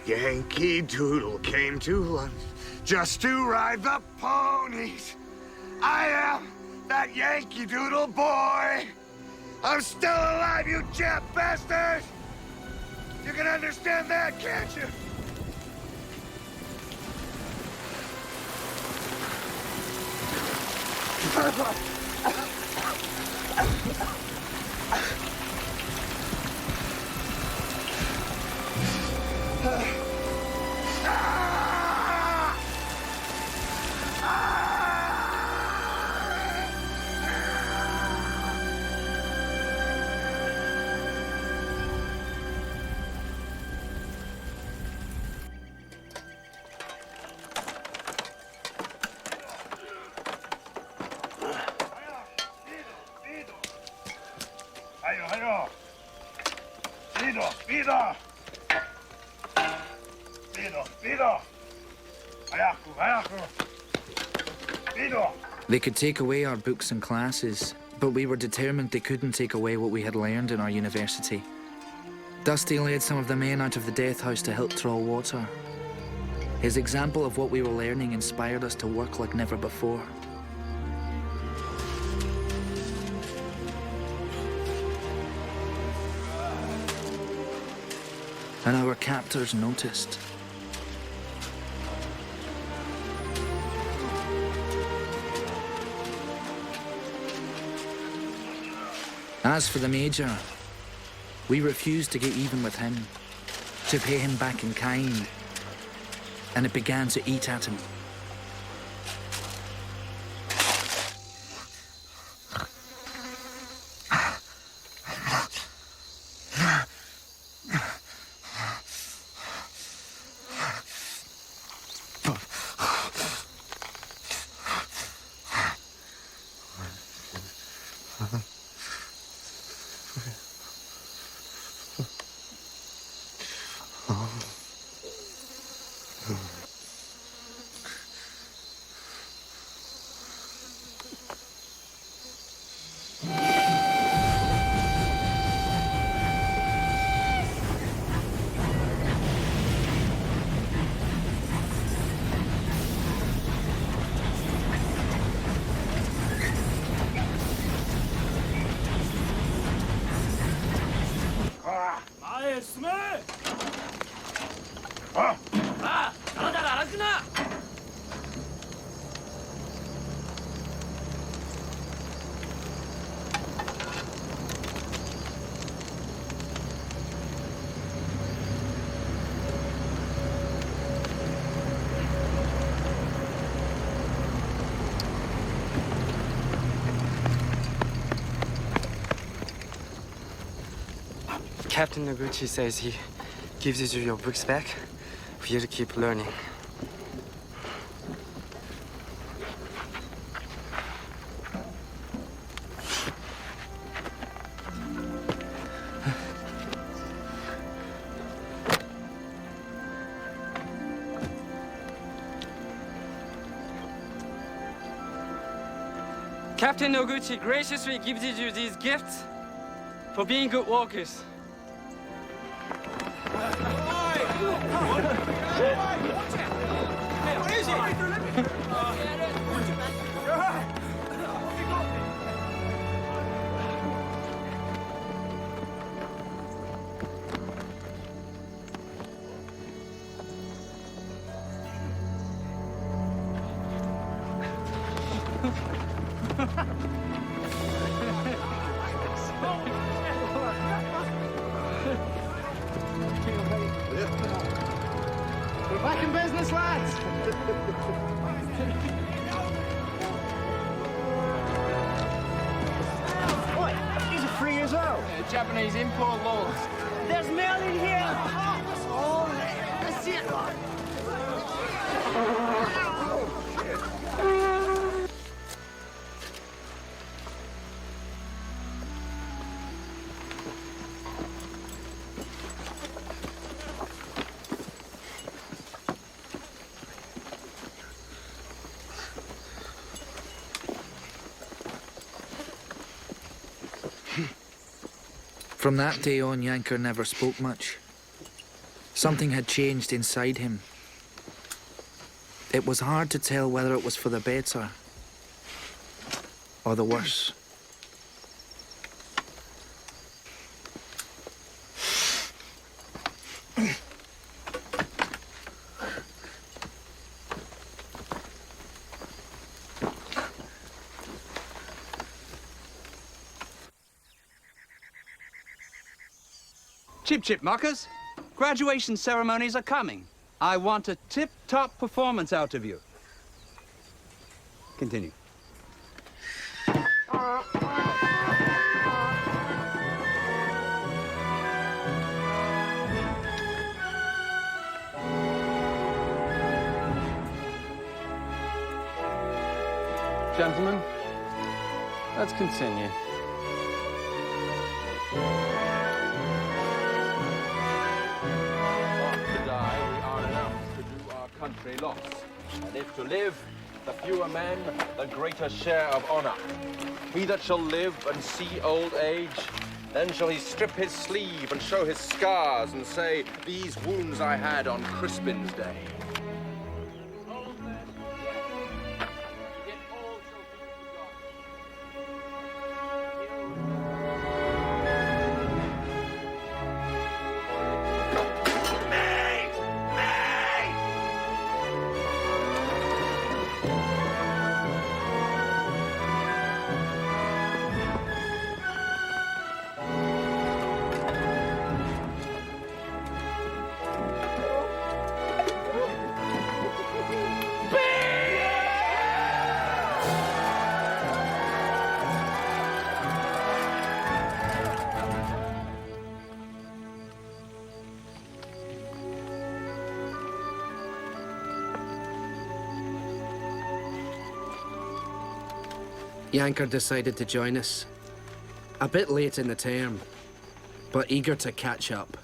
Yankee Doodle came to London just to ride the ponies. I am that Yankee Doodle boy. I'm still alive, you Jap bastards! You can understand that, can't you? They could take away our books and classes, but we were determined they couldn't take away what we had learned in our university. Dusty led some of the men out of the death house to help draw water. His example of what we were learning inspired us to work like never before. And our captors noticed. As for the Major, we refused to get even with him, to pay him back in kind, and it began to eat at him. Captain Noguchi says he gives you your books back for you to keep learning. Captain Noguchi graciously gives you these gifts for being good walkers. We're back in business, lads! Oi, these are free as well. Japanese import laws. There's mail in here! Oh, that's it! From that day on, Yanker never spoke much. Something had changed inside him. It was hard to tell whether it was for the better or the worse. Chip muckers, graduation ceremonies are coming. I want a tip-top performance out of you. Continue. Gentlemen, let's continue. Country lost, and if to live, the fewer men, the greater share of honor. He that shall live and see old age, then shall he strip his sleeve and show his scars and say, these wounds I had on Crispin's day. Yanker decided to join us. A bit late in the term, but eager to catch up.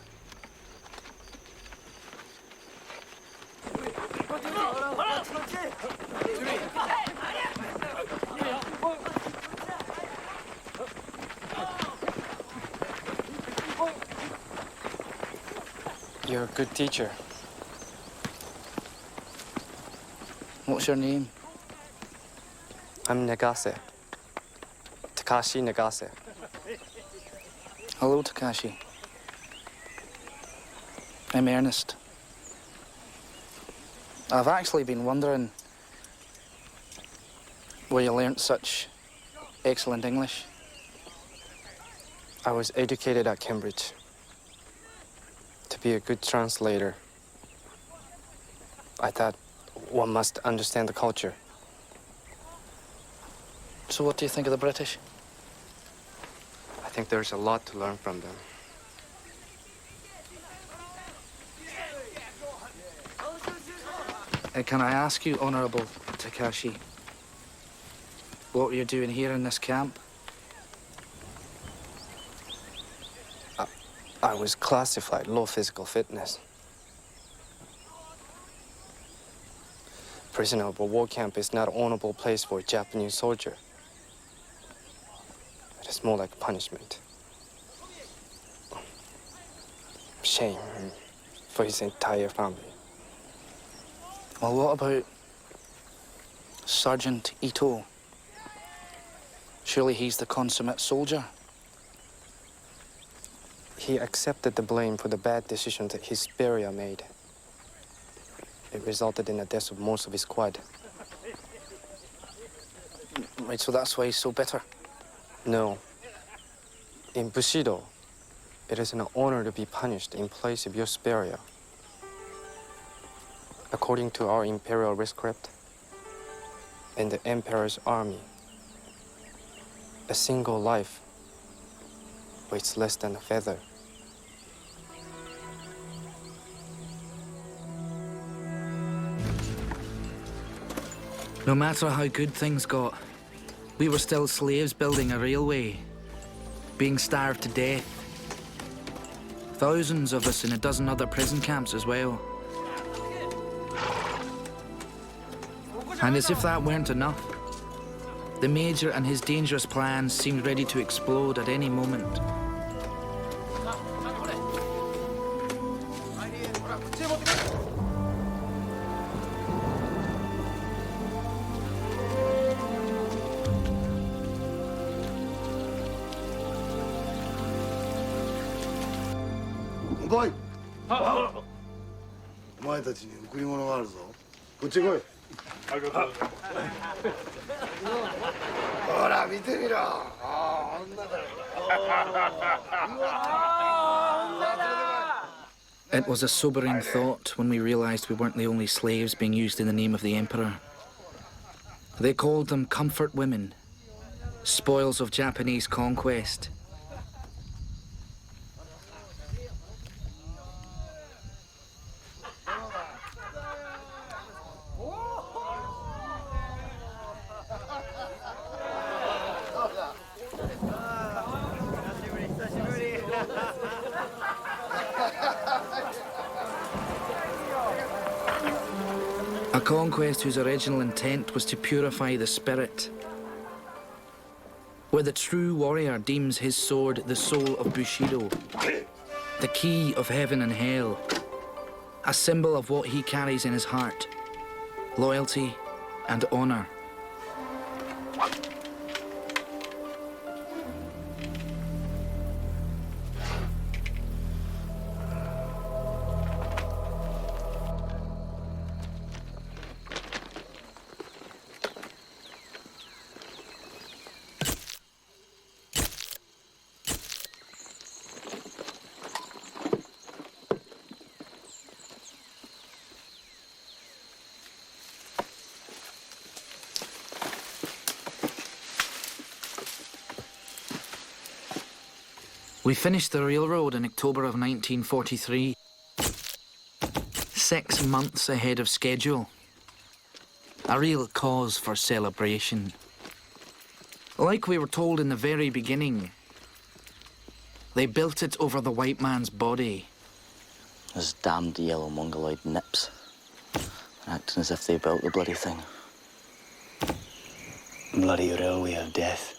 You're a good teacher. What's your name? I'm Nagase. Takashi Nagase. Hello, Takashi. I'm Ernest. I've actually been wondering where you learnt such excellent English. I was educated at Cambridge. To be a good translator, I thought one must understand the culture. So what do you think of the British? I think there's a lot to learn from them. Can I ask you, Honourable Takashi, what were you doing here in this camp? I was classified low physical fitness. Prisoner of a war camp is not an honorable place for a Japanese soldier. It is more like punishment. Shame for his entire family. Well, what about Sergeant Ito? Surely he's the consummate soldier. He accepted the blame for the bad decision that his superior made. It resulted in the death of most of his squad. Right, so that's why he's so bitter? No. In Bushido, it is an honor to be punished in place of your superior. According to our imperial rescript, in the emperor's army, a single life weighs less than a feather. No matter how good things got, we were still slaves building a railway, being starved to death. Thousands of us in a dozen other prison camps as well. And as if that weren't enough, the Major and his dangerous plans seemed ready to explode at any moment. 来い。お前たちに贈り物があるぞ。こっち来い。ほら見てみろ。ああ、女だよ。It was a sobering thought when we realized we weren't the only slaves being used in the name of the Emperor. They called them comfort women, spoils of Japanese conquest. A conquest whose original intent was to purify the spirit. Where the true warrior deems his sword the soul of Bushido, the key of heaven and hell, a symbol of what he carries in his heart, loyalty and honor. We finished the railroad in October of 1943, 6 months ahead of schedule. A real cause for celebration. Like we were told in the very beginning, they built it over the white man's body. Those damned yellow mongoloid nips, acting as if they built the bloody thing. Bloody railway of death.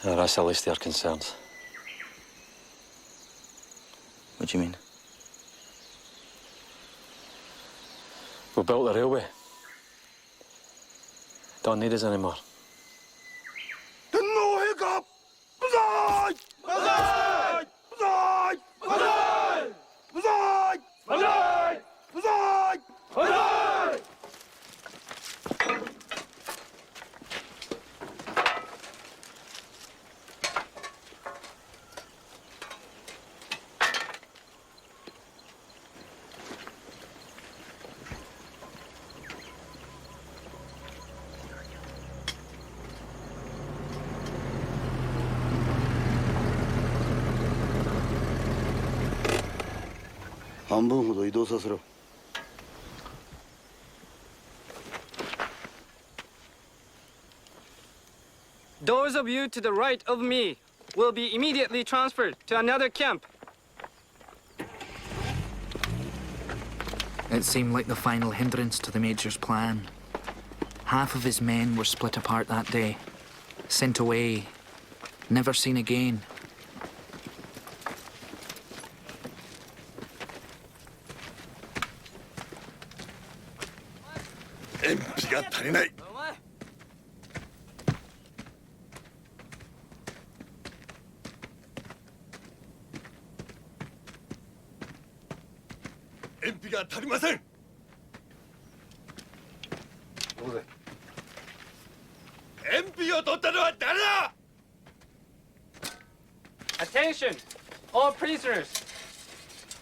That's at least their concerns. What do you mean? We built the railway. Don't need us anymore. No hiccup! Bazai! Bazai! Bazai! Bazai! Bazai! Bazai! Bazai! Bazai! Those of you to the right of me will be immediately transferred to another camp. It seemed like the final hindrance to the Major's plan. Half of his men were split apart that day, sent away, never seen again. Attention, all prisoners.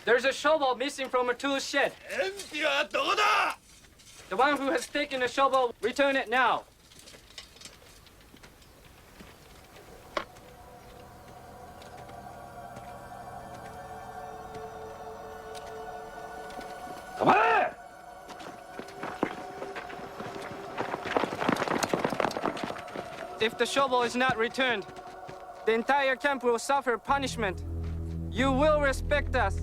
There's a shovel missing from a tool shed. The one who has taken the shovel, return it now. If the shovel is not returned, the entire camp will suffer punishment. You will respect us.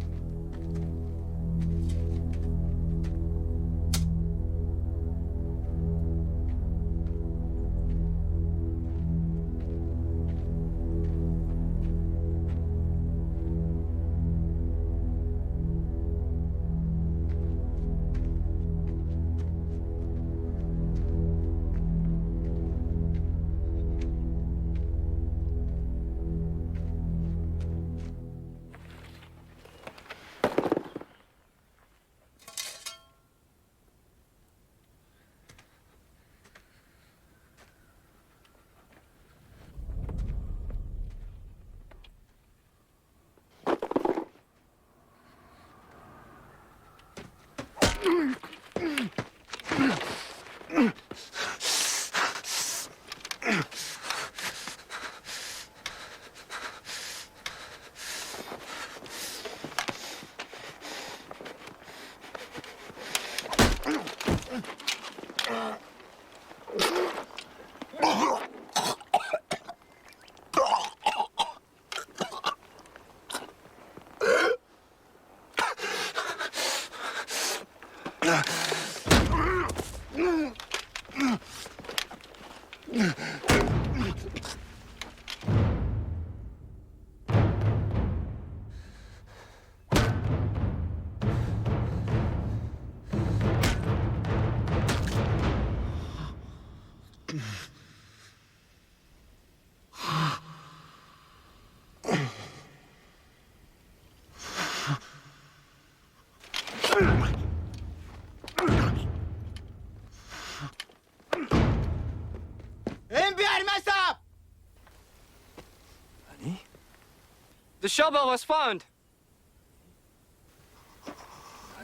The shovel was found.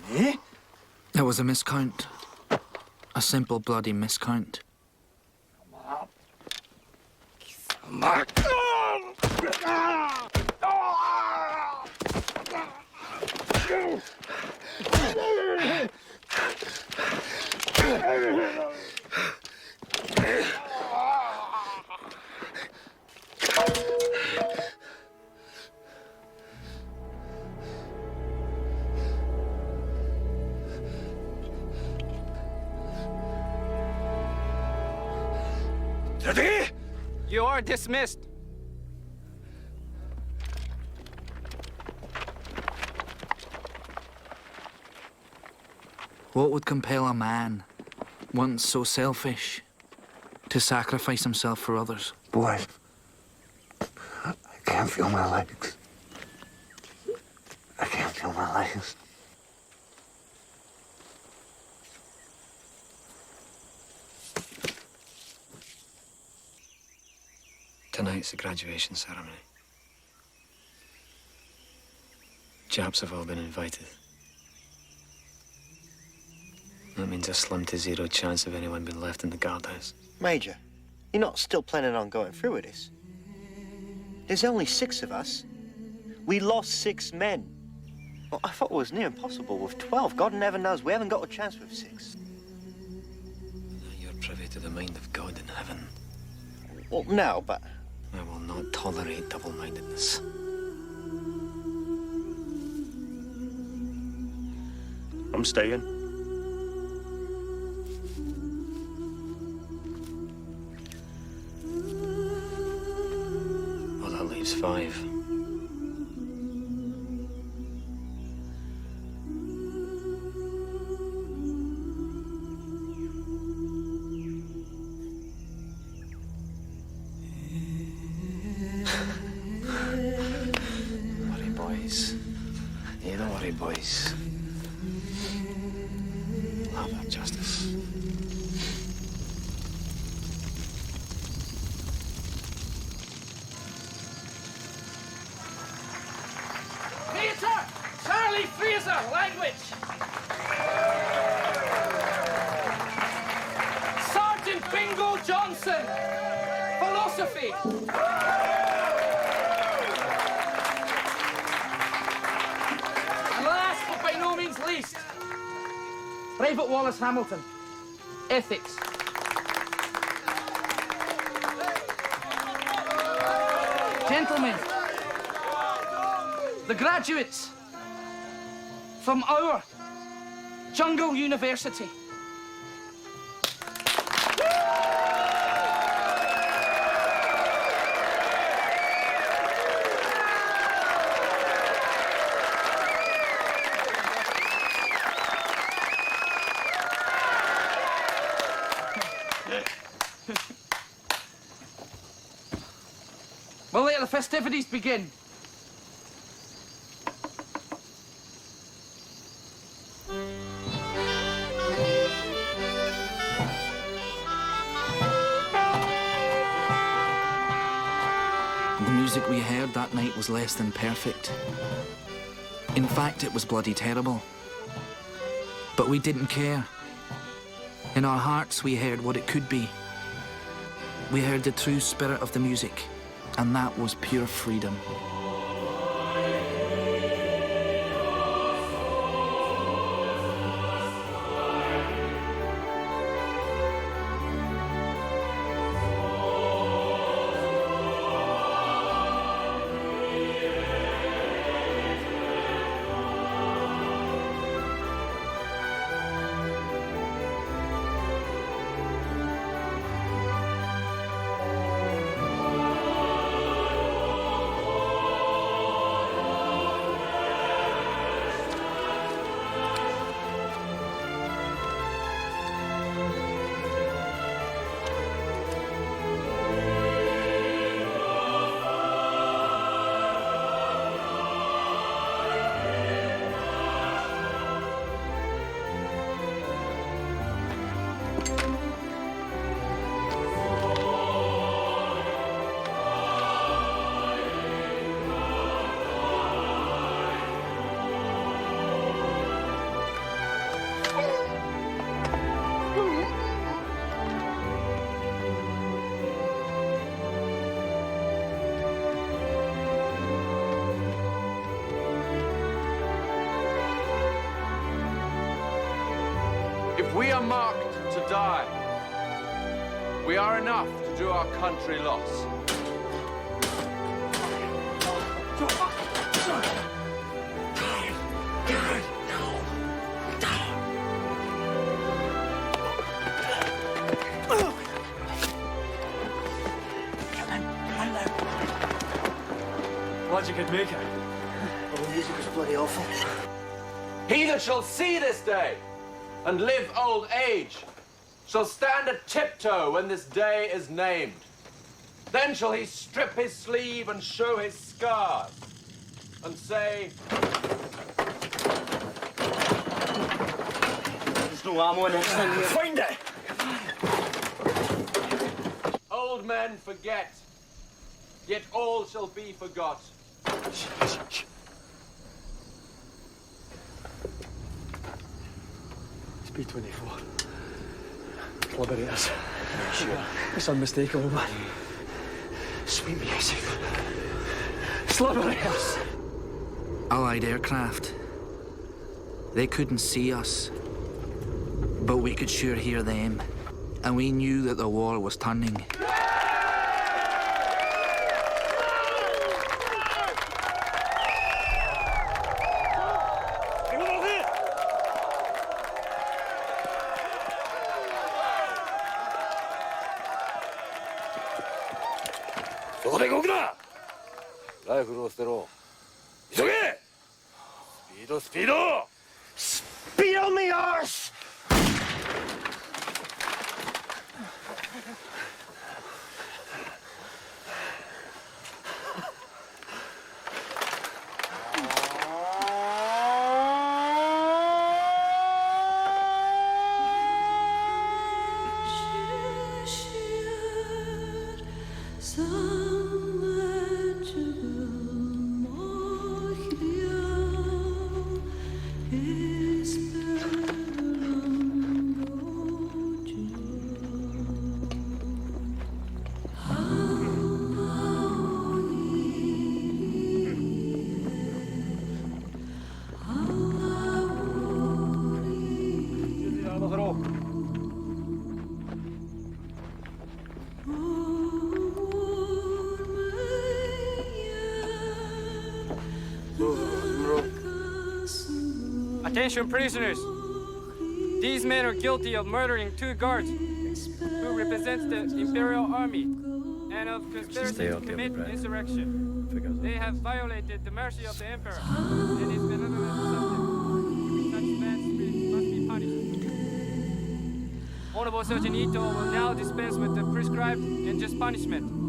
It was a miscount. A simple bloody miscount. You are dismissed. What would compel a man, once so selfish, to sacrifice himself for others? Boys, I can't feel my legs. I can't feel my legs. Tonight's the graduation ceremony. Japs have all been invited. That means a slim to zero chance of anyone being left in the guardhouse. Major, you're not still planning on going through with this? There's only 6 of us. We lost 6 men. Well, I thought it was near impossible with 12. God never knows. We haven't got a chance with 6. You're privy to the mind of God in heaven. Well, no, but... I will not tolerate double-mindedness. I'm staying. Well, that leaves 5. Boys. I'll have justice. Theater! Charlie Fraser, language! Sergeant Bingo Johnson, philosophy! Least. Private Wallace Hamilton, ethics. Gentlemen, the graduates from our Jungle University. Well, let the festivities begin. The music we heard that night was less than perfect. In fact, it was bloody terrible. But we didn't care. In our hearts, we heard what it could be. We heard the true spirit of the music, and that was pure freedom. We are marked to die. We are enough to do our country loss. Glad you could make it. Well, the music was bloody awful. He that shall see this day and live old age shall stand a tiptoe when this day is named. Then shall he strip his sleeve and show his scars and say, There's no ammo in this thing. Find it! old men forget, yet all shall be forgot. It's B-24. Liberators. Sure. It's unmistakable, man. Sweep me, Isaac. It's liberators. Allied aircraft. They couldn't see us, but we could sure hear them, and we knew that the war was turning. Speed on the arse! Attention, prisoners. These men are guilty of murdering 2 guards who represent the Imperial Army and of conspiracy to commit insurrection. They have violated the mercy of the Emperor and his benevolent subjects. Such bad spirits must be punished. Honorable Sergeant Ito will now dispense with the prescribed and just punishment.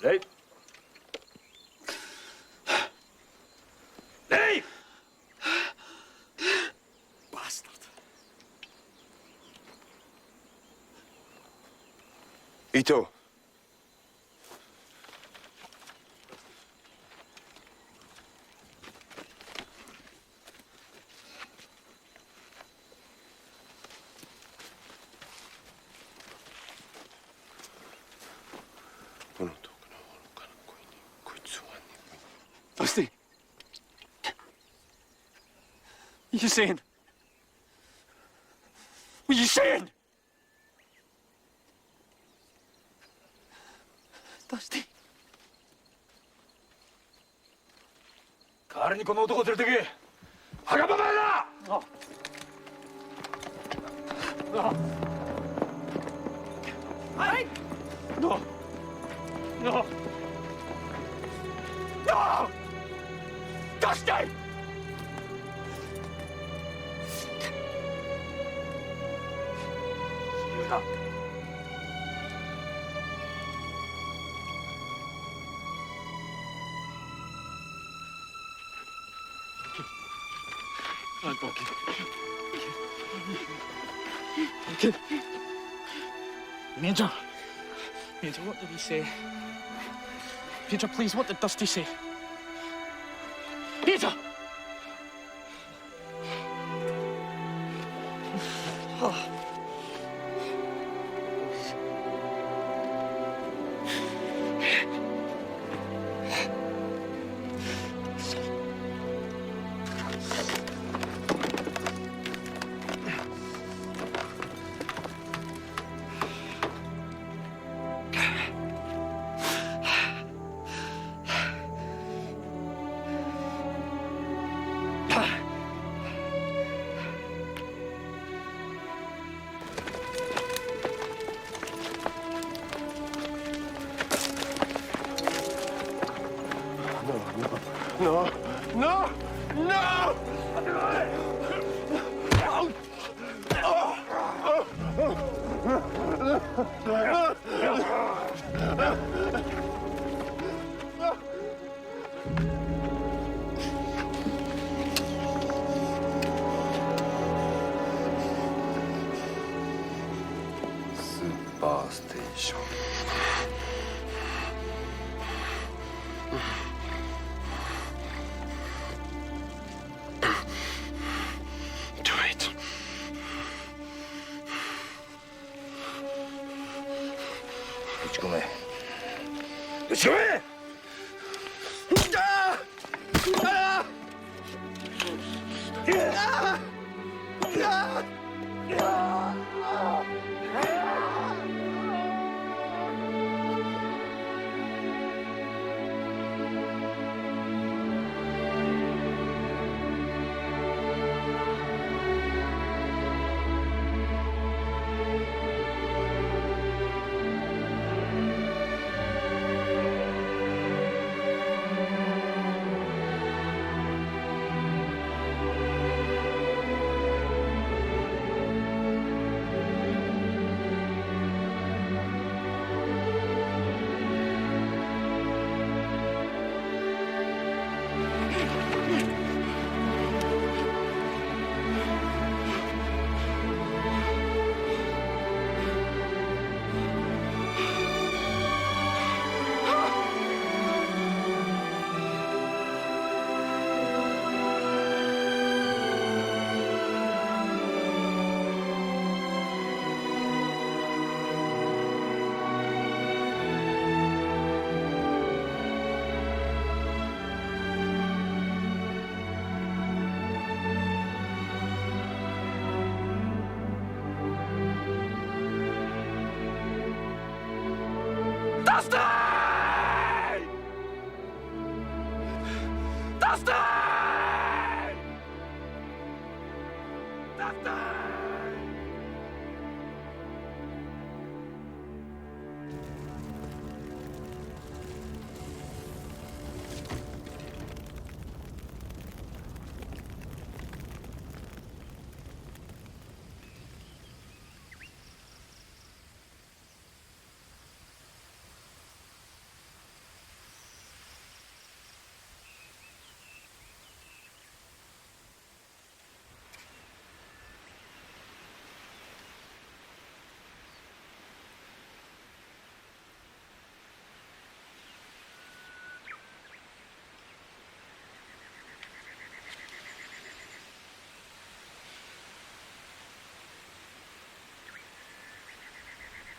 Leave! Leave! Bastard. Ito. Dusty. What are you saying? What are you saying? Dusty. 代わりにこの男を連れてけ。墓場までだ。はい。No. No. No. Dusty. Major! Major, what did he say? Major, please, what did Dusty say? Major! Oh. No, no, no! Super Station. Do it. Let's go away. Let's go away! Dusty! Dusty! Dusty!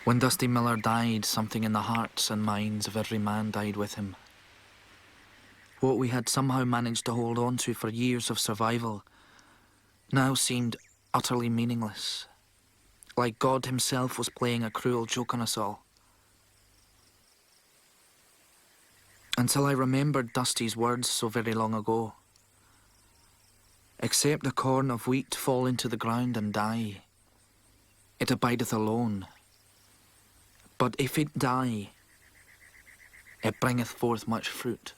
When Dusty Miller died, something in the hearts and minds of every man died with him. What we had somehow managed to hold on to for years of survival now seemed utterly meaningless, like God himself was playing a cruel joke on us all. Until I remembered Dusty's words so very long ago. Except a corn of wheat fall into the ground and die, it abideth alone. But if it die, it bringeth forth much fruit.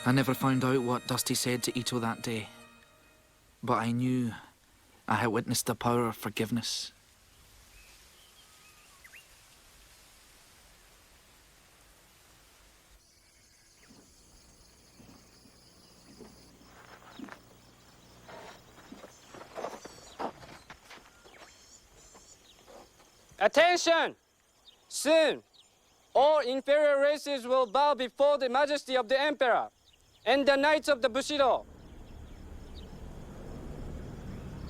I never found out what Dusty said to Ito that day, but I knew I had witnessed the power of forgiveness. Attention! Soon, all inferior races will bow before the majesty of the Emperor and the Knights of the Bushido.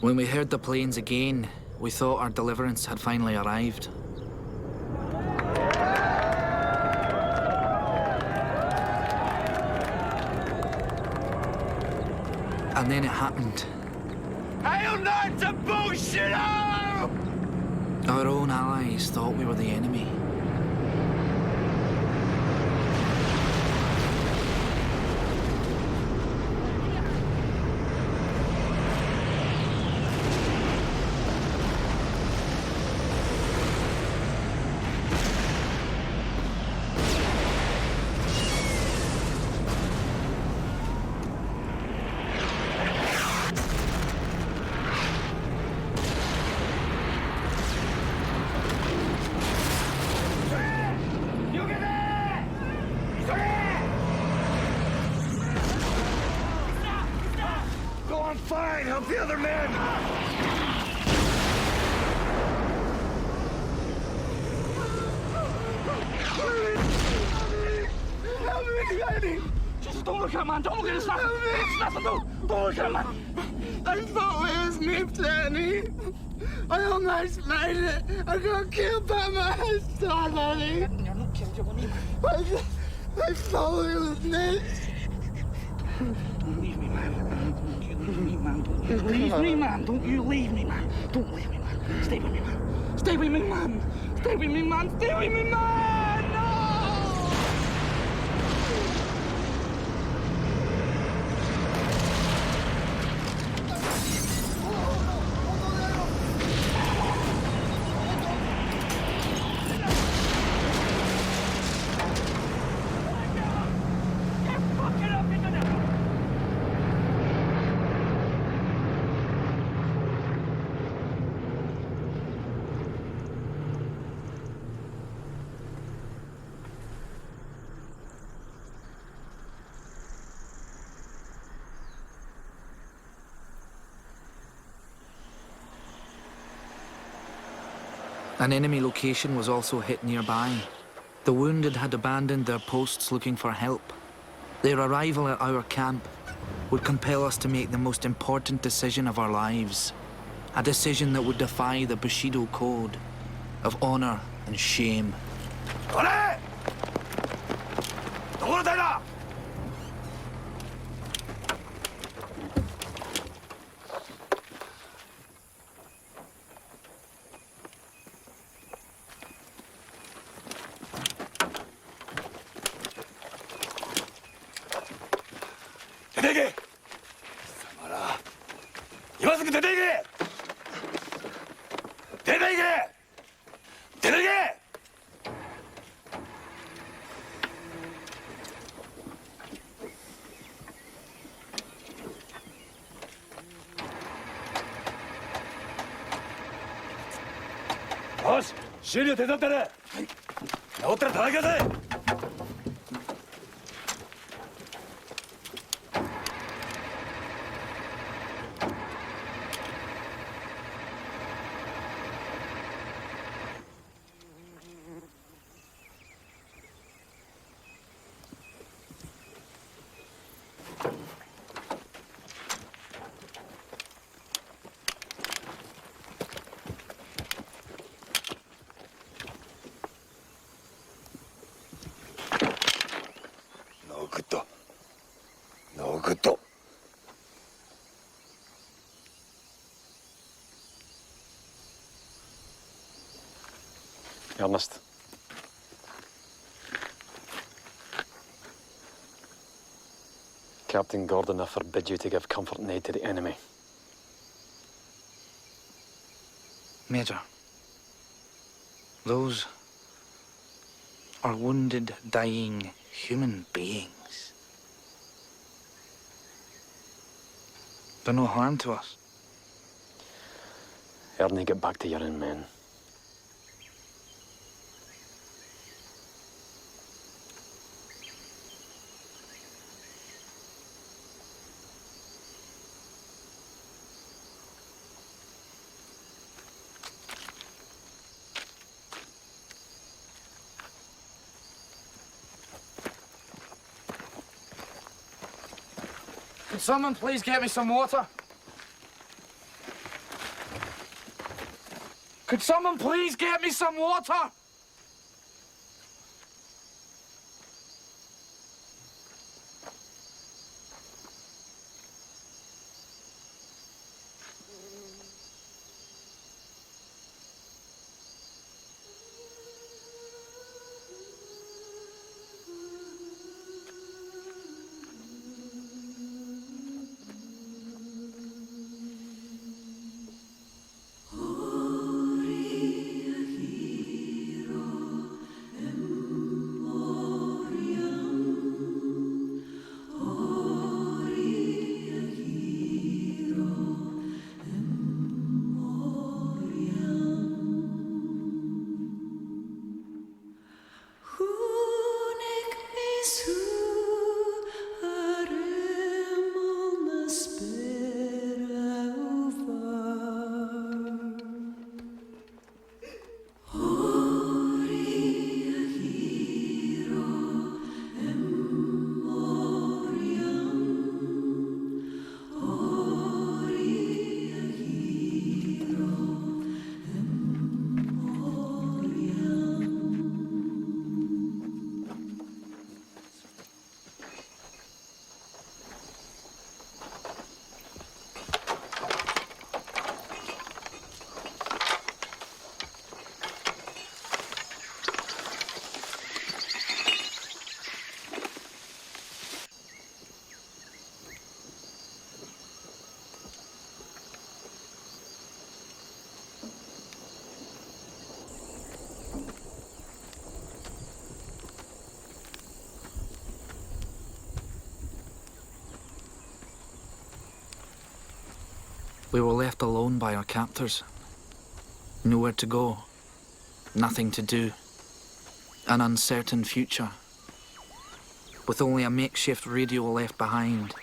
When we heard the planes again, we thought our deliverance had finally arrived. And then it happened. Hail Knights of Bushido! Our own allies thought we were the enemy. Fine, help the other men! Help me, Eddie! Just don't look at him, man. Don't look at his nothing. It's nothing, don't look at him, man. I thought it was nipped, Eddie. I almost made it. I got killed by my son, Eddie. You're not killed, you're only... I thought it was nipped. Don't leave me, man. Don't you leave me, man. Don't you leave me, man. Don't you leave me, man. Don't leave me, man. Stay with me, man. Stay with me, man. Stay with me, man. Stay with me, man. No! An enemy location was also hit nearby. The wounded had abandoned their posts looking for help. Their arrival at our camp would compel us to make the most important decision of our lives. A decision that would defy the Bushido code of honor and shame. く出ていけ。出ていけ。出ていけ。よし、修理を手伝ってね。はい。治ったら叩き出せ。No good. Ernest. Captain Gordon, I forbid you to give comfort and aid to the enemy. Major, those are wounded, dying human beings. They're no harm to us. Ernie, get back to your own men. Could someone please get me some water? Could someone please get me some water? We were left alone by our captors. Nowhere to go, nothing to do, an uncertain future, with only a makeshift radio left behind,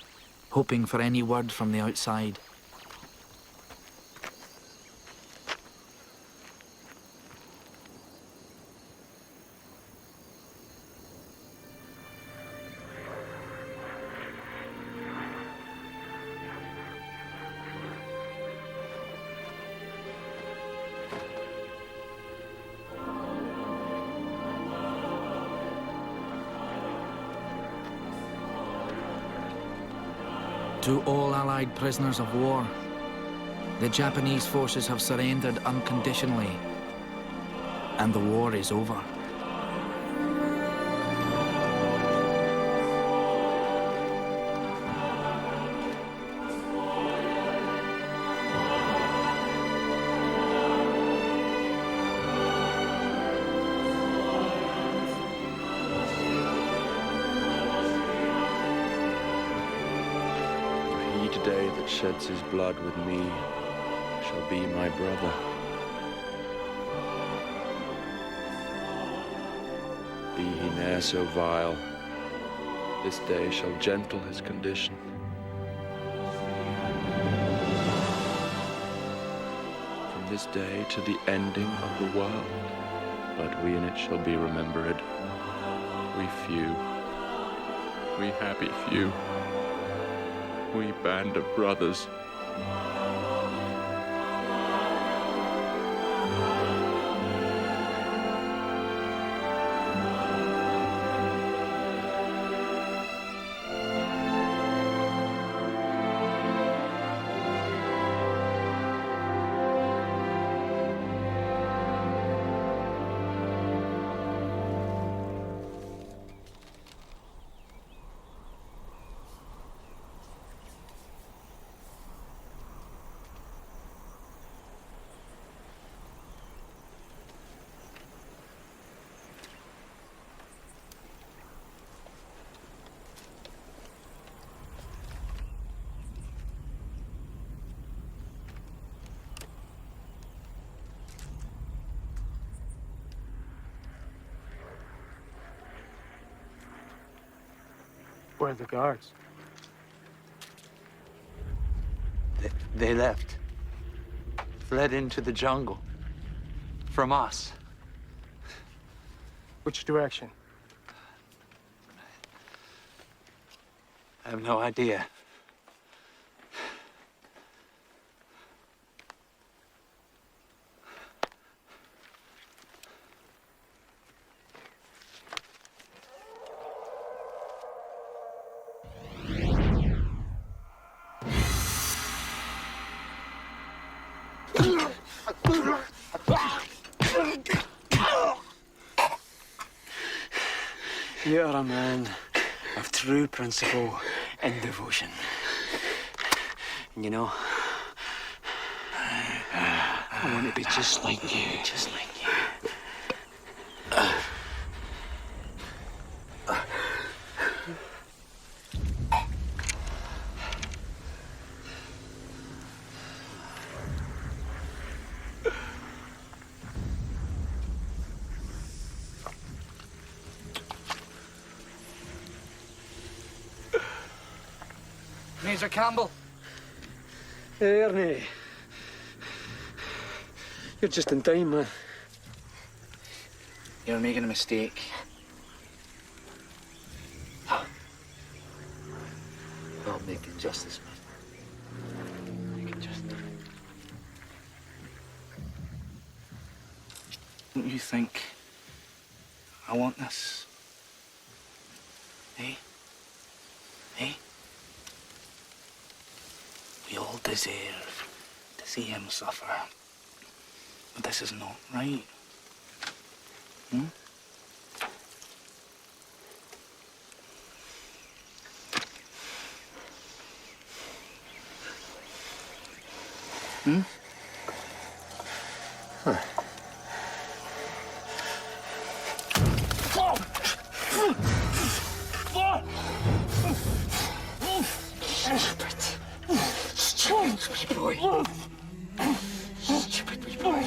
hoping for any word from the outside. To all Allied prisoners of war, the Japanese forces have surrendered unconditionally, and the war is over. day that sheds his blood with me shall be my brother. Be he ne'er so vile, this day shall gentle his condition. From this day to the ending of the world, but we in it shall be remembered. We few, we happy few, we band of brothers. Where are the guards? They left. Fled into the jungle. From us. Which direction? I have no idea. You are a man of true principle and devotion. And you know, I want to be just like you. Just like you. Major Campbell. Ernie. You're just in time, man. You're making a mistake. I'll make injustice, man. Make injustice. Don't you think I want this? Eh? Eh? We all deserve to see him suffer. But this is not right. Hmm? Hmm? Huh. Stupid boy. Stupid wee boy.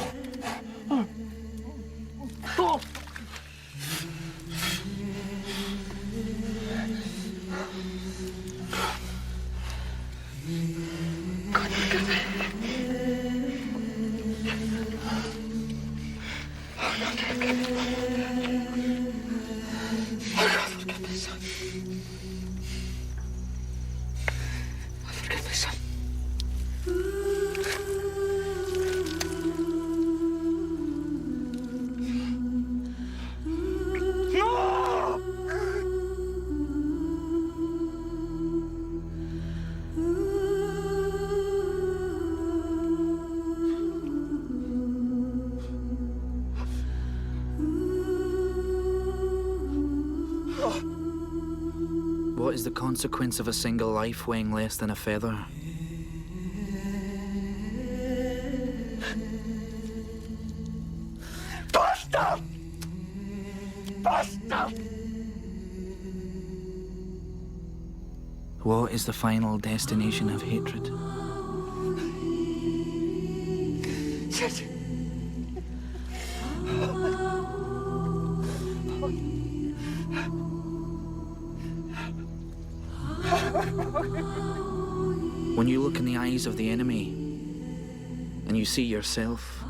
God, look at me. Oh, God, look at me. Oh, God, look at me, son. Look at me, son. What is the consequence of a single life weighing less than a feather? Bastard! Bastard! What is the final destination of hatred? When you look in the eyes of the enemy and you see yourself,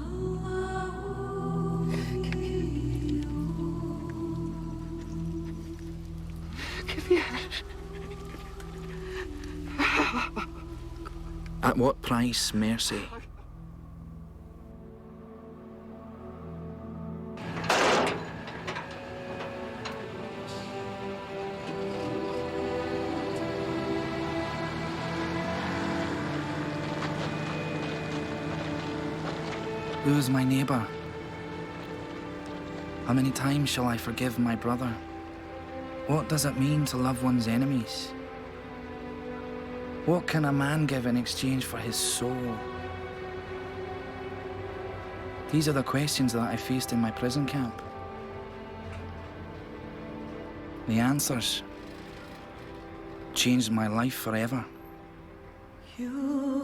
at what price mercy? Who is my neighbour? How many times shall I forgive my brother? What does it mean to love one's enemies? What can a man give in exchange for his soul? These are the questions that I faced in my prison camp. The answers changed my life forever. You